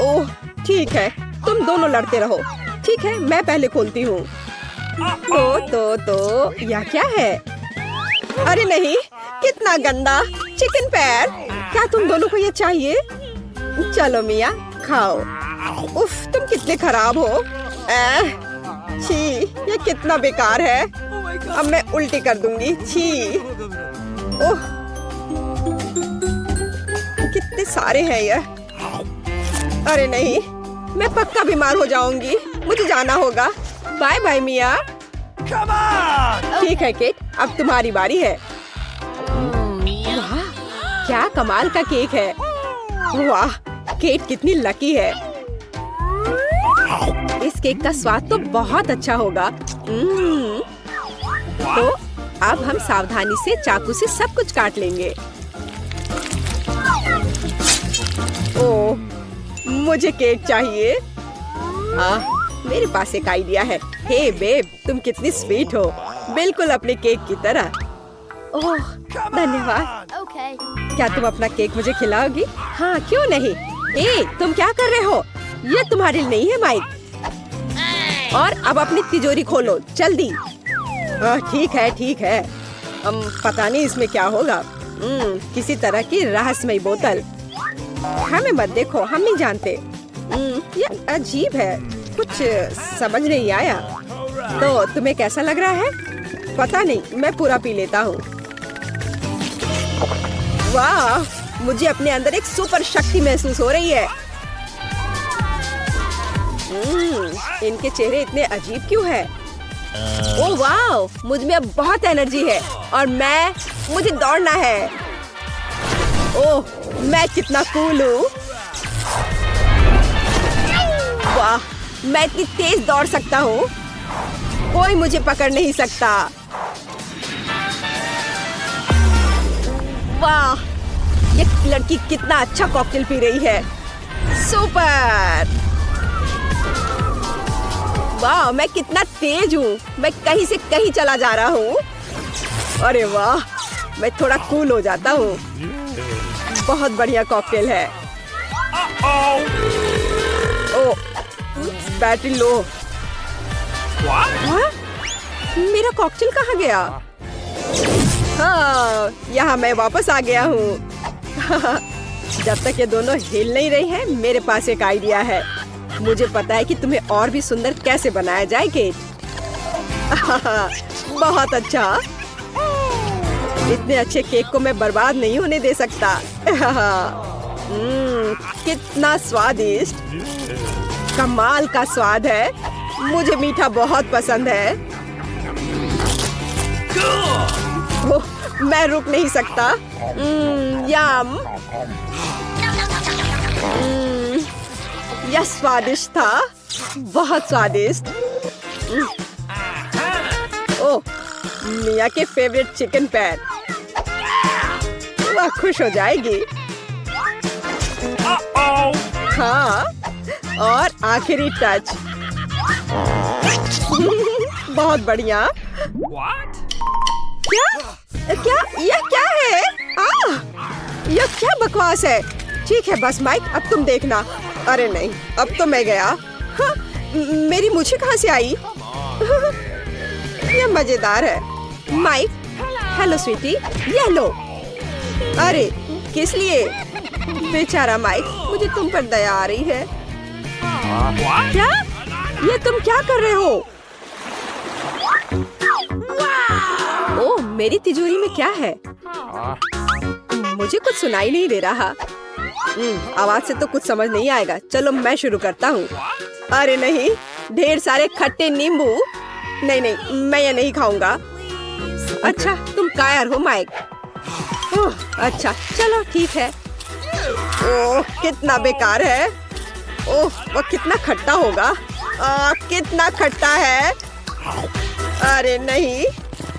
S1: ओह ठीक है, तुम दोनों लड़ते रहो। ठीक है, मैं पहले खोलती हूँ। तो यह क्या है? अरे नहीं, कितना गंदा। चिकन पैर, क्या तुम दोनों को ये चाहिए? चलो मिया, खाओ। उफ, तुम कितने खराब हो। छी, ये कितना बेकार है। अब मैं उल्टी कर दूंगी। छी, ओह, कितने सारे हैं ये। अरे नहीं, मैं पक्का बीमार हो जाऊंगी। मुझे जाना होगा। बाय बाय मिया। ठीक है केट, अब तुम्हारी बारी है। वाह, क्या कमाल का केक है। वाह, केट कितनी लकी है। इस केक का स्वाद तो बहुत अच्छा होगा। तो अब हम सावधानी से चाकू से सब कुछ काट लेंगे। ओह, मुझे केक चाहिए। मेरे पास एक आइडिया है। हे बेब, तुम कितनी स्वीट हो, बिल्कुल अपने केक की तरह। ओह, धन्यवाद। क्या तुम अपना केक मुझे खिलाओगी? हाँ, क्यों नहीं। ए, तुम क्या कर रहे हो? ये तुम्हारे लिए नहीं है माइक। और अब अपनी तिजोरी खोलो, जल्दी। ठीक है, ठीक है। पता नहीं इसमें क्या होगा। किसी तरह की रहस्यमयी बोतल। हमें मत देखो, हम नहीं जानते। ये अजीब है, कुछ समझ नहीं आया। तो तुम्हें कैसा लग रहा है? पता नहीं, मैं पूरा पी लेता हूँ। वाह, मुझे अपने अंदर एक सुपर शक्ति महसूस हो रही है। इनके चेहरे इतने अजीब क्यों है? ओह वाह, मुझ में अब बहुत एनर्जी है और मुझे दौड़ना है। ओह, मैं कितना कूल हूँ। वाह, मैं इतनी तेज दौड़ सकता हूँ, कोई मुझे पकड़ नहीं सकता। वाह, ये लड़की कितना अच्छा कॉकटेल पी रही है। सुपर। वाह, मैं कितना तेज हूँ, मैं कहीं से कहीं चला जा रहा हूँ। अरे वाह, मैं थोड़ा कूल हो जाता हूँ। बहुत बढ़िया कॉकटेल है। ओह, बैटरी लो। हाँ? मेरा कॉकटेल कहाँ गया? हाँ, यहाँ मैं वापस आ गया हूँ। जब तक ये दोनों हिल नहीं रही हैं, मेरे पास एक आइडिया है। मुझे पता है कि तुम्हें और भी सुंदर कैसे बनाया जाए केक। बहुत अच्छा। इतने अच्छे केक को मैं बर्बाद नहीं होने दे सकता। कितना स्वादिष्ट, कमाल का स्वाद है। मुझे मीठा बहुत पसंद है। ओह, मैं रुक नहीं सकता। यम। यह स्वादिष्ट था, बहुत स्वादिष्ट। ओह, मिया के फेवरेट चिकन पैर। वह खुश हो जाएगी। हाँ, और आखिरी टच। बहुत बढ़िया। क्या यह क्या है? यह क्या बकवास है? ठीक है बस माइक, अब तुम देखना। अरे नहीं, अब तो मैं गया। हाँ, मेरी मुझे कहाँ से आई? यह मजेदार है। माइक, हेलो स्वीटी, ये लो। अरे किस लिए? बेचारा माइक, मुझे तुम पर दया आ रही है। क्या? ये तुम क्या कर रहे हो? ओह, मेरी तिजोरी में क्या है? मुझे कुछ सुनाई नहीं दे रहा। आवाज से तो कुछ समझ नहीं आएगा। चलो मैं शुरू करता हूँ। अरे नहीं, ढेर सारे खट्टे नींबू। नहीं नहीं, मैं ये नहीं खाऊंगा। अच्छा, तुम कायर हो माइक। अच्छा, चलो ठीक है। ओह, कितना बेकार है। ओह, वो कितना खट्टा होगा। कितना खट्टा है। अरे नहीं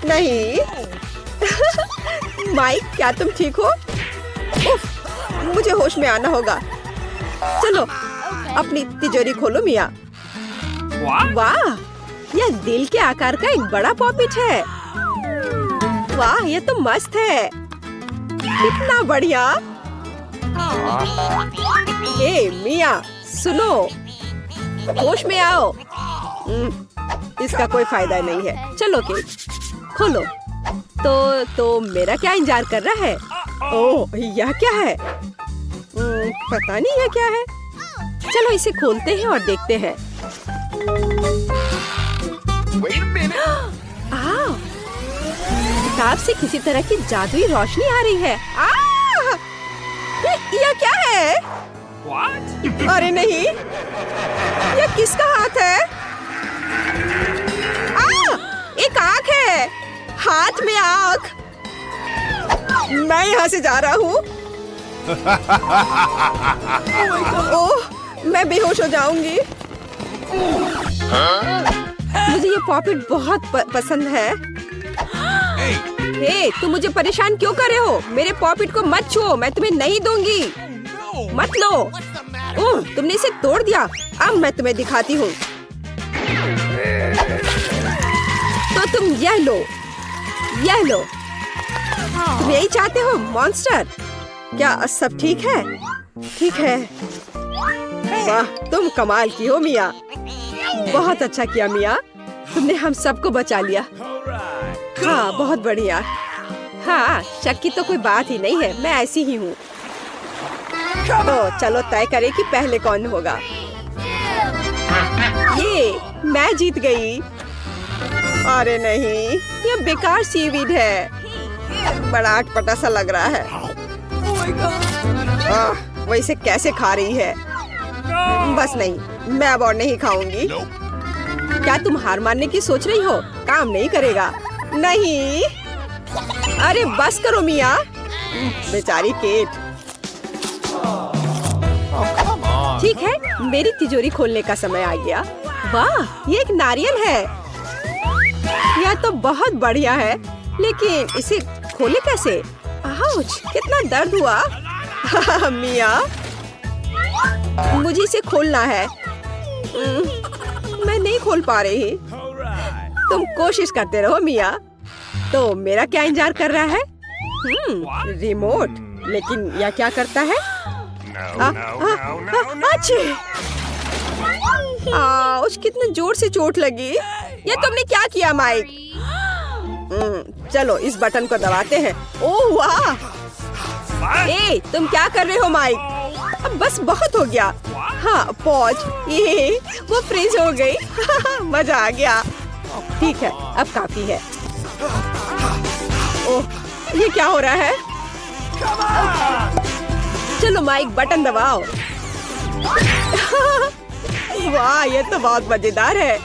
S1: नहीं। माइक, क्या तुम ठीक हो? मुझे होश में आना होगा। चलो अपनी तिजोरी खोलो मिया। वाह, यह दिल के आकार का एक बड़ा पॉपिट है। वाह, ये तो मस्त है। कितना बढ़िया। हे मिया, सुनो, होश में आओ। इसका कोई फायदा नहीं है। चलो केक खोलो। तो मेरा क्या इंतजार कर रहा है? ओह, यह क्या है? पता नहीं यह क्या है। चलो इसे खोलते हैं और देखते हैं। किताब से किसी तरह की जादुई रोशनी आ रही है। यह क्या है? What? अरे नहीं, यह किसका हाथ है? एक आँख है। हाथ में आँख। मैं यहाँ से जा रहा हूँ। ओह, मैं बेहोश हो जाऊंगी। मुझे ये पॉपिट बहुत पसंद है। हे, तुम मुझे परेशान क्यों कर रहे हो? मेरे पॉपिट को मत छुओ, मैं तुम्हें नहीं दूंगी। मत लो। ओह, तुमने इसे तोड़ दिया। अब मैं तुम्हें दिखाती हूँ। तो तुम यह लो, यह लो। तुम यही चाहते हो, मॉन्स्टर? क्या सब ठीक है? ठीक है। वाह, तुम कमाल की हो मिया। बहुत अच्छा किया मिया, तुमने हम सबको बचा लिया। हाँ, बहुत बढ़िया। हाँ, शक की तो कोई बात ही नहीं है, मैं ऐसी ही हूँ। तो चलो तय करें कि पहले कौन होगा। ये मैं जीत गई। अरे नहीं, ये बेकार सीवीड है। बड़ा अटपटा सा लग रहा है। वो इसे कैसे खा रही है? बस नहीं, मैं अब और नहीं खाऊंगी। क्या तुम हार मानने की सोच रही हो? काम नहीं करेगा। नहीं, अरे बस करो मिया। बेचारी केट। ठीक है, मेरी तिजोरी खोलने का समय आ गया। वाह, ये एक नारियल है। यह तो बहुत बढ़िया है, लेकिन इसे खोले कैसे? आउच, कितना दर्द हुआ। मिया, मुझे इसे खोलना है। मैं नहीं खोल पा रही। तुम कोशिश करते रहो मिया। तो मेरा क्या इंतजार कर रहा है? रिमोट। लेकिन यह क्या करता है? आउच, कितने जोर से चोट लगी। ये तुमने क्या किया माइक? चलो इस बटन को दबाते हैं। ओह वाह! ए, तुम क्या कर रहे हो माइक? अब बस बहुत हो गया। हाँ, पॉज। ये वो फ्रीज हो गई। मजा आ गया। ठीक है, अब काफी है। ओह, ये क्या हो रहा है? चलो माइक, बटन दबाओ। वाह, ये तो बहुत मजेदार है।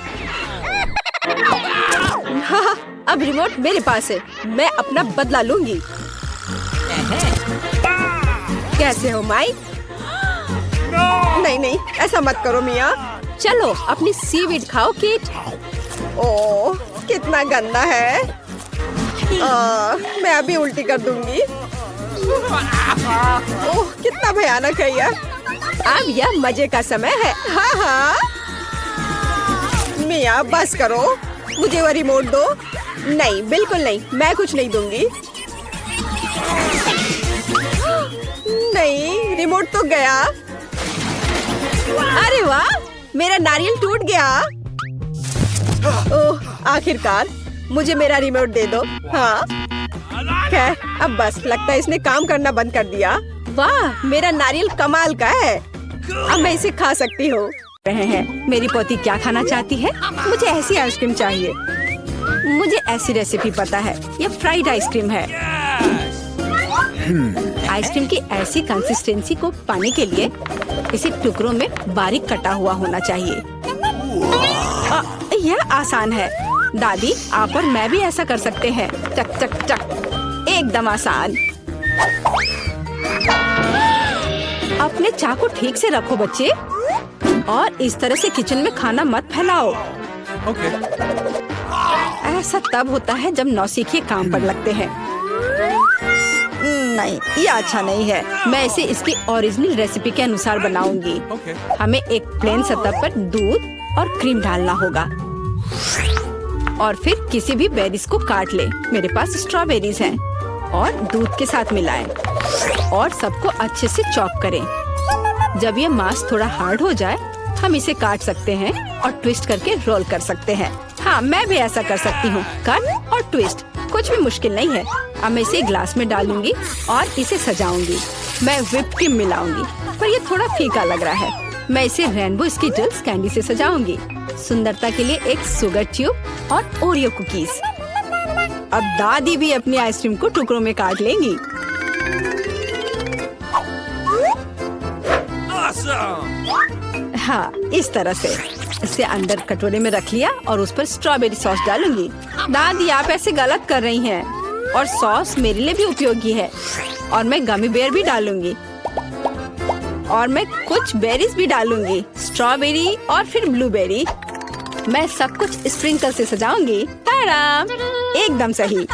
S1: हाँ, अब रिमोट मेरे पास है। मैं अपना बदला लूंगी। कैसे हो माइक? नहीं नहीं, ऐसा मत करो मिया। चलो अपनी सीवीड खाओ किट। ओह, कितना गंदा है। मैं अभी उल्टी कर दूंगी। ओह, कितना भयानक है यह। अब यह मजे का समय है। हाँ हाँ मिया, बस करो। मुझे वो रिमोट दो। नहीं, बिल्कुल नहीं, मैं कुछ नहीं दूंगी। नहीं, रिमोट तो गया। अरे वाह, मेरा नारियल टूट गया। ओह, आखिरकार मुझे मेरा रिमोट दे दो। हाँ, खैर, अब बस लगता है इसने काम करना बंद कर दिया। वाह, मेरा नारियल कमाल का है। अब मैं इसे खा सकती हूँ। मेरी पोती क्या खाना चाहती है? मुझे ऐसी आइसक्रीम चाहिए। मुझे ऐसी रेसिपी पता है। ये फ्राइड आइसक्रीम है। आइसक्रीम की ऐसी कंसिस्टेंसी को पाने के लिए इसे टुकड़ों में बारीक कटा हुआ होना चाहिए। यह आसान है। दादी, आप और मैं भी ऐसा कर सकते हैं। चक चक चक, एकदम आसान। अपने चाकू ठीक से रखो बच्चे, और इस तरह से किचन में खाना मत फैलाओ। ऐसा तब होता है जब नौसिखिए काम पर लगते हैं। नहीं, ये अच्छा नहीं है। मैं इसे इसकी ओरिजिनल रेसिपी के अनुसार बनाऊंगी। हमें एक प्लेन सतह पर दूध और क्रीम डालना होगा, और फिर किसी भी बेरीज को काट ले। मेरे पास स्ट्रॉबेरीज हैं, और दूध के साथ मिलाएं, और सबको अच्छे से चॉप करें। जब ये मांस थोड़ा हार्ड हो जाए, हम इसे काट सकते हैं और ट्विस्ट करके रोल कर सकते हैं। हाँ, मैं भी ऐसा कर सकती हूँ। कट और ट्विस्ट, कुछ भी मुश्किल नहीं है। अब मैं इसे ग्लास में डालूंगी और इसे सजाऊंगी। मैं व्हिप क्रीम मिलाऊंगी, पर ये थोड़ा फीका लग रहा है। मैं इसे रेनबो स्किटल्स कैंडी से सजाऊंगी। सुंदरता के लिए एक शुगर ट्यूब और ओरियो कुकीज। अब दादी भी अपनी आइसक्रीम को टुकड़ों में काट लेंगी। हाँ, इस तरह से इसे अंदर कटोरे में रख लिया और उस पर स्ट्रॉबेरी सॉस डालूंगी। दादी आप ऐसे गलत कर रही हैं। और सॉस मेरे लिए भी उपयोगी है। और मैं गमी बेयर भी डालूंगी और मैं कुछ बेरीज भी डालूंगी, स्ट्रॉबेरी और फिर ब्लूबेरी। मैं सब कुछ स्प्रिंकल से सजाऊंगी। ताराम, एकदम सही।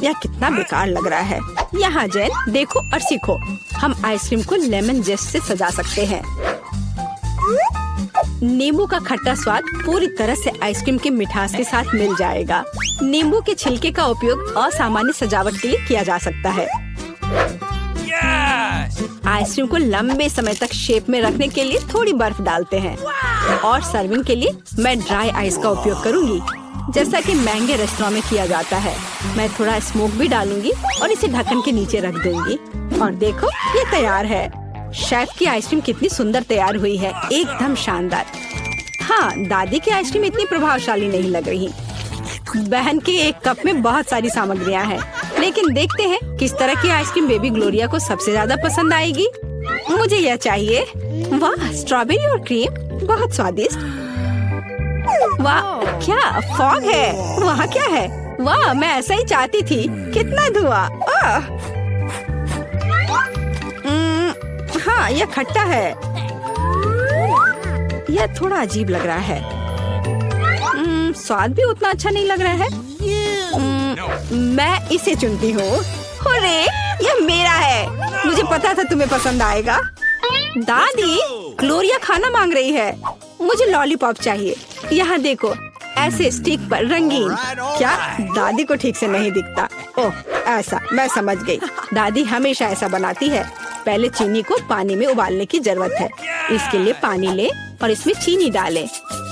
S1: यह कितना बेकार लग रहा है। यहाँ जेन देखो और सीखो। हम आइसक्रीम को लेमन जेस्ट से सजा सकते हैं। नींबू का खट्टा स्वाद पूरी तरह से आइसक्रीम की मिठास के साथ मिल जाएगा। नींबू के छिलके का उपयोग असामान्य सजावट के लिए किया जा सकता है। आइसक्रीम को लंबे समय तक शेप में रखने के लिए थोड़ी बर्फ डालते हैं। और सर्विंग के लिए मैं ड्राई आइस का उपयोग करूंगी, जैसा कि महंगे रेस्टोरेंट में किया जाता है। मैं थोड़ा स्मोक भी डालूंगी और इसे ढक्कन के नीचे रख दूंगी। और देखो, ये तैयार है। शेफ की आइसक्रीम कितनी सुंदर तैयार हुई है, एकदम शानदार। हाँ, दादी की आइसक्रीम इतनी प्रभावशाली नहीं लग रही। बहन के एक कप में बहुत सारी सामग्रियाँ हैं, लेकिन देखते हैं किस तरह की आइसक्रीम बेबी ग्लोरिया को सबसे ज्यादा पसंद आएगी। मुझे यह चाहिए। वाह, स्ट्रॉबेरी और क्रीम, बहुत स्वादिष्ट। वाह, क्या फॉग है। वहाँ क्या है? वाह, मैं ऐसा ही चाहती थी। कितना धुआं। हाँ, यह खट्टा है। यह थोड़ा अजीब लग रहा है। स्वाद भी उतना अच्छा नहीं लग रहा है। मैं इसे चुनती हूँ। अरे, यह मेरा है। मुझे पता था तुम्हें पसंद आएगा। दादी, ग्लोरिया खाना मांग रही है। मुझे लॉलीपॉप चाहिए। यहाँ देखो, ऐसे स्टिक पर रंगीन। क्या दादी को ठीक से नहीं दिखता? ओह, ऐसा, मैं समझ गई। दादी हमेशा ऐसा बनाती है। पहले चीनी को पानी में उबालने की जरूरत है। इसके लिए पानी ले और इसमें चीनी डालें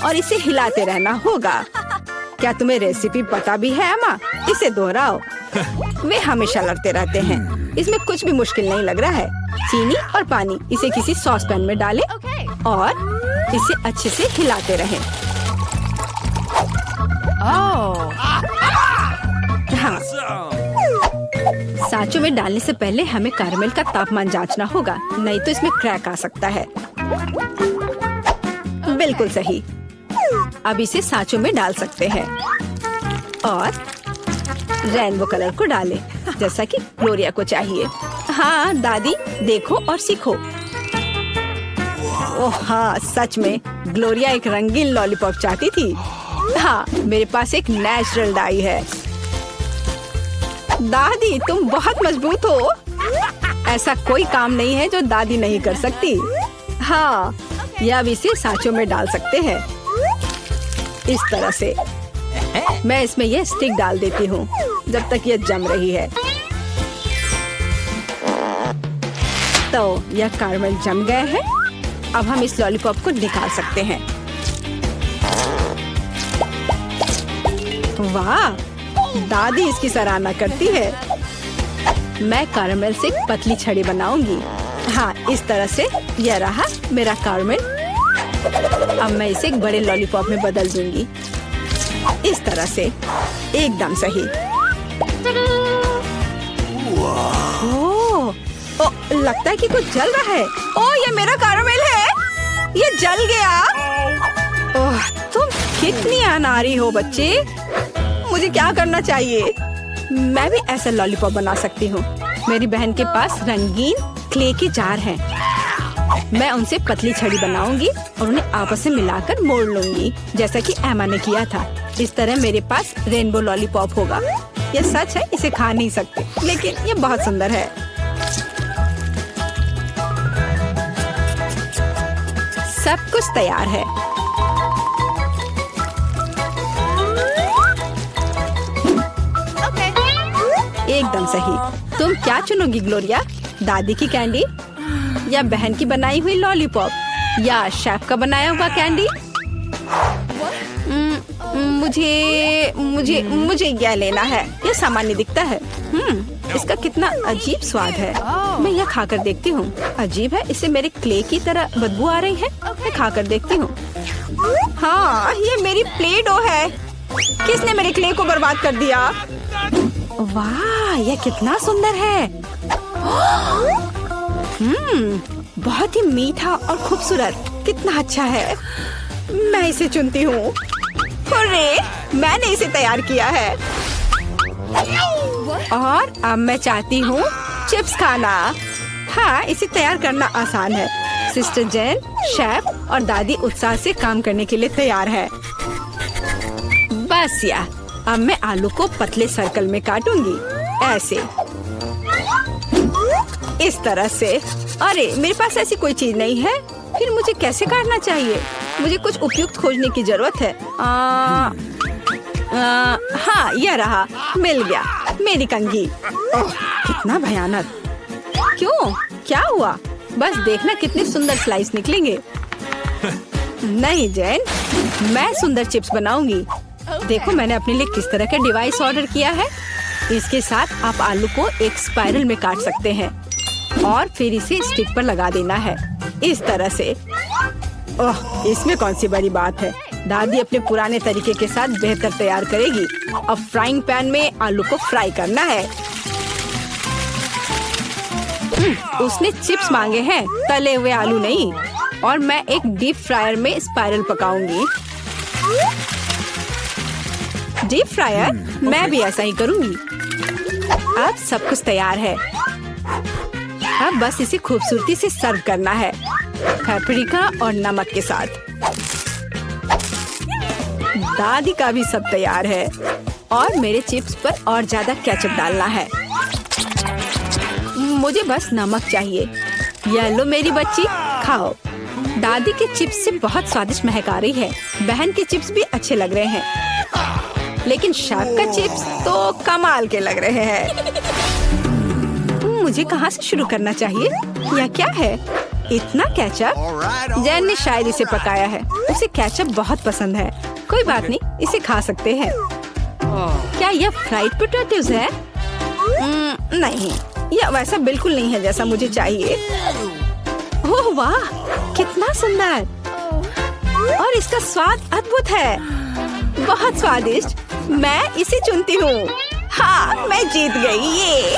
S1: और इसे हिलाते रहना होगा। क्या तुम्हें रेसिपी पता भी है अम्मा? इसे दोहराओ। वे हमेशा लड़ते रहते हैं। इसमें कुछ भी मुश्किल नहीं लग रहा है। चीनी और पानी, इसे किसी सॉस पैन में डालें और इसे अच्छे से हिलाते रहें। हाँ, सांचों में डालने से पहले हमें कैरमेल का तापमान जांचना होगा, नहीं तो इसमें क्रैक आ सकता है। बिल्कुल सही। अब इसे सांचों में डाल सकते हैं और रेनबो कलर को डालें, जैसा कि ग्लोरिया को चाहिए। हाँ दादी, देखो और सीखो। ओह हाँ, सच में ग्लोरिया एक रंगीन लॉलीपॉप चाहती थी। हाँ, मेरे पास एक नेचुरल डाई है। दादी, तुम बहुत मजबूत हो। ऐसा कोई काम नहीं है जो दादी नहीं कर सकती। हाँ, या अब इसे सांचों में डाल सकते हैं इस तरह से। मैं इसमें यह स्टिक डाल देती हूँ जब तक यह जम रही है। तो यह कैरमेल जम गए हैं। अब हम इस लॉलीपॉप को निकाल सकते हैं। वाह, दादी इसकी सराहना करती है। मैं कैरमेल से एक पतली छड़ी बनाऊंगी। हाँ, इस तरह से। यह रहा मेरा कैरमेल। अब मैं इसे एक बड़े लॉलीपॉप में बदल दूंगी, इस तरह से। एकदम सही। ओह, लगता है कि कुछ जल रहा है। ओह, ये मेरा कैरमेल है। ये जल गया। ओह, तुम कितनी अनाड़ी हो बच्चे। मुझे क्या करना चाहिए? मैं भी ऐसा लॉलीपॉप बना सकती हूँ। मेरी बहन के पास रंगीन क्ले के जार हैं। मैं उनसे पतली छड़ी बनाऊंगी और उन्हें आपस में मिलाकर मोड़ लूंगी, जैसा कि एमा ने किया था। इस तरह मेरे पास रेनबो लॉलीपॉप होगा। यह सच है, इसे खा नहीं सकते, लेकिन ये बहुत सुंदर है। सब कुछ तैयार है। एकदम सही। तुम क्या चुनोगी ग्लोरिया? दादी की कैंडी या बहन की बनाई हुई लॉलीपॉप या शेफ का बनाया हुआ कैंडी? मुझे मुझे मुझे यह लेना है। यह सामान्य दिखता है। इसका कितना अजीब स्वाद है। मैं यह खाकर देखती हूँ। अजीब है, इसे मेरे क्ले की तरह बदबू आ रही है। मैं खाकर देखती हूँ। हाँ, ये मेरी प्ले डो है। किसने मेरे क्ले को बर्बाद कर दिया? वाह, यह कितना सुंदर है। बहुत ही मीठा और खूबसूरत। कितना अच्छा है। मैं इसे चुनती हूँ। अरे, मैंने इसे तैयार किया है और अब मैं चाहती हूँ चिप्स खाना। हाँ, इसे तैयार करना आसान है। सिस्टर जेन, शेफ और दादी उत्साह से काम करने के लिए तैयार है। बस या, अब मैं आलू को पतले सर्कल में काटूंगी, ऐसे, इस तरह से। अरे, मेरे पास ऐसी कोई चीज नहीं है। फिर मुझे कैसे काटना चाहिए? मुझे कुछ उपयुक्त खोजने की जरूरत है। हाँ, यह रहा, मिल गया। मेरी कंघी। ओह, कितना भयानक। क्यों? क्या हुआ? बस देखना कितने सुंदर स्लाइस निकलेंगे। नहीं जैन, मैं सुंदर चिप्स बनाऊंगी। देखो, मैंने अपने लिए किस तरह का डिवाइस ऑर्डर किया है। इसके साथ आप आलू को एक स्पाइरल में काट सकते हैं और फिर इसे स्टिक पर लगा देना है, इस तरह से। ओह, इसमें कौन सी बड़ी बात है। दादी अपने पुराने तरीके के साथ बेहतर तैयार करेगी। अब फ्राइंग पैन में आलू को फ्राई करना है। उसने चिप्स मांगे हैं, तले हुए आलू नहीं। और मैं एक डीप फ्रायर में स्पाइरल पकाऊंगी। Deep fryer? मैं भी ऐसा ही करूंगी। अब सब कुछ तैयार है। अब बस इसे खूबसूरती से सर्व करना है, पेपरिका और नमक के साथ। दादी का भी सब तैयार है और मेरे चिप्स पर और ज्यादा केचप डालना है। मुझे बस नमक चाहिए। ये लो मेरी बच्ची, खाओ। दादी के चिप्स से बहुत स्वादिष्ट महक आ रही है। बहन के चिप्स भी अच्छे लग रहे हैं, लेकिन शेफ का चिप्स तो कमाल के लग रहे हैं। मुझे कहाँ से शुरू करना चाहिए? यह क्या है? इतना केचप? जैन ने शायद इसे पकाया है। उसे केचप बहुत पसंद है। कोई बात नहीं, इसे खा सकते हैं। क्या यह फ्राइड पोटैटोज है? नहीं, यह वैसा बिल्कुल नहीं है जैसा मुझे चाहिए। ओह वाह, कितना सुंदर। और इसका स्वाद अद्भुत है, बहुत स्वादिष्ट। मैं इसे चुनती हूँ। हाँ, मैं जीत गई। ये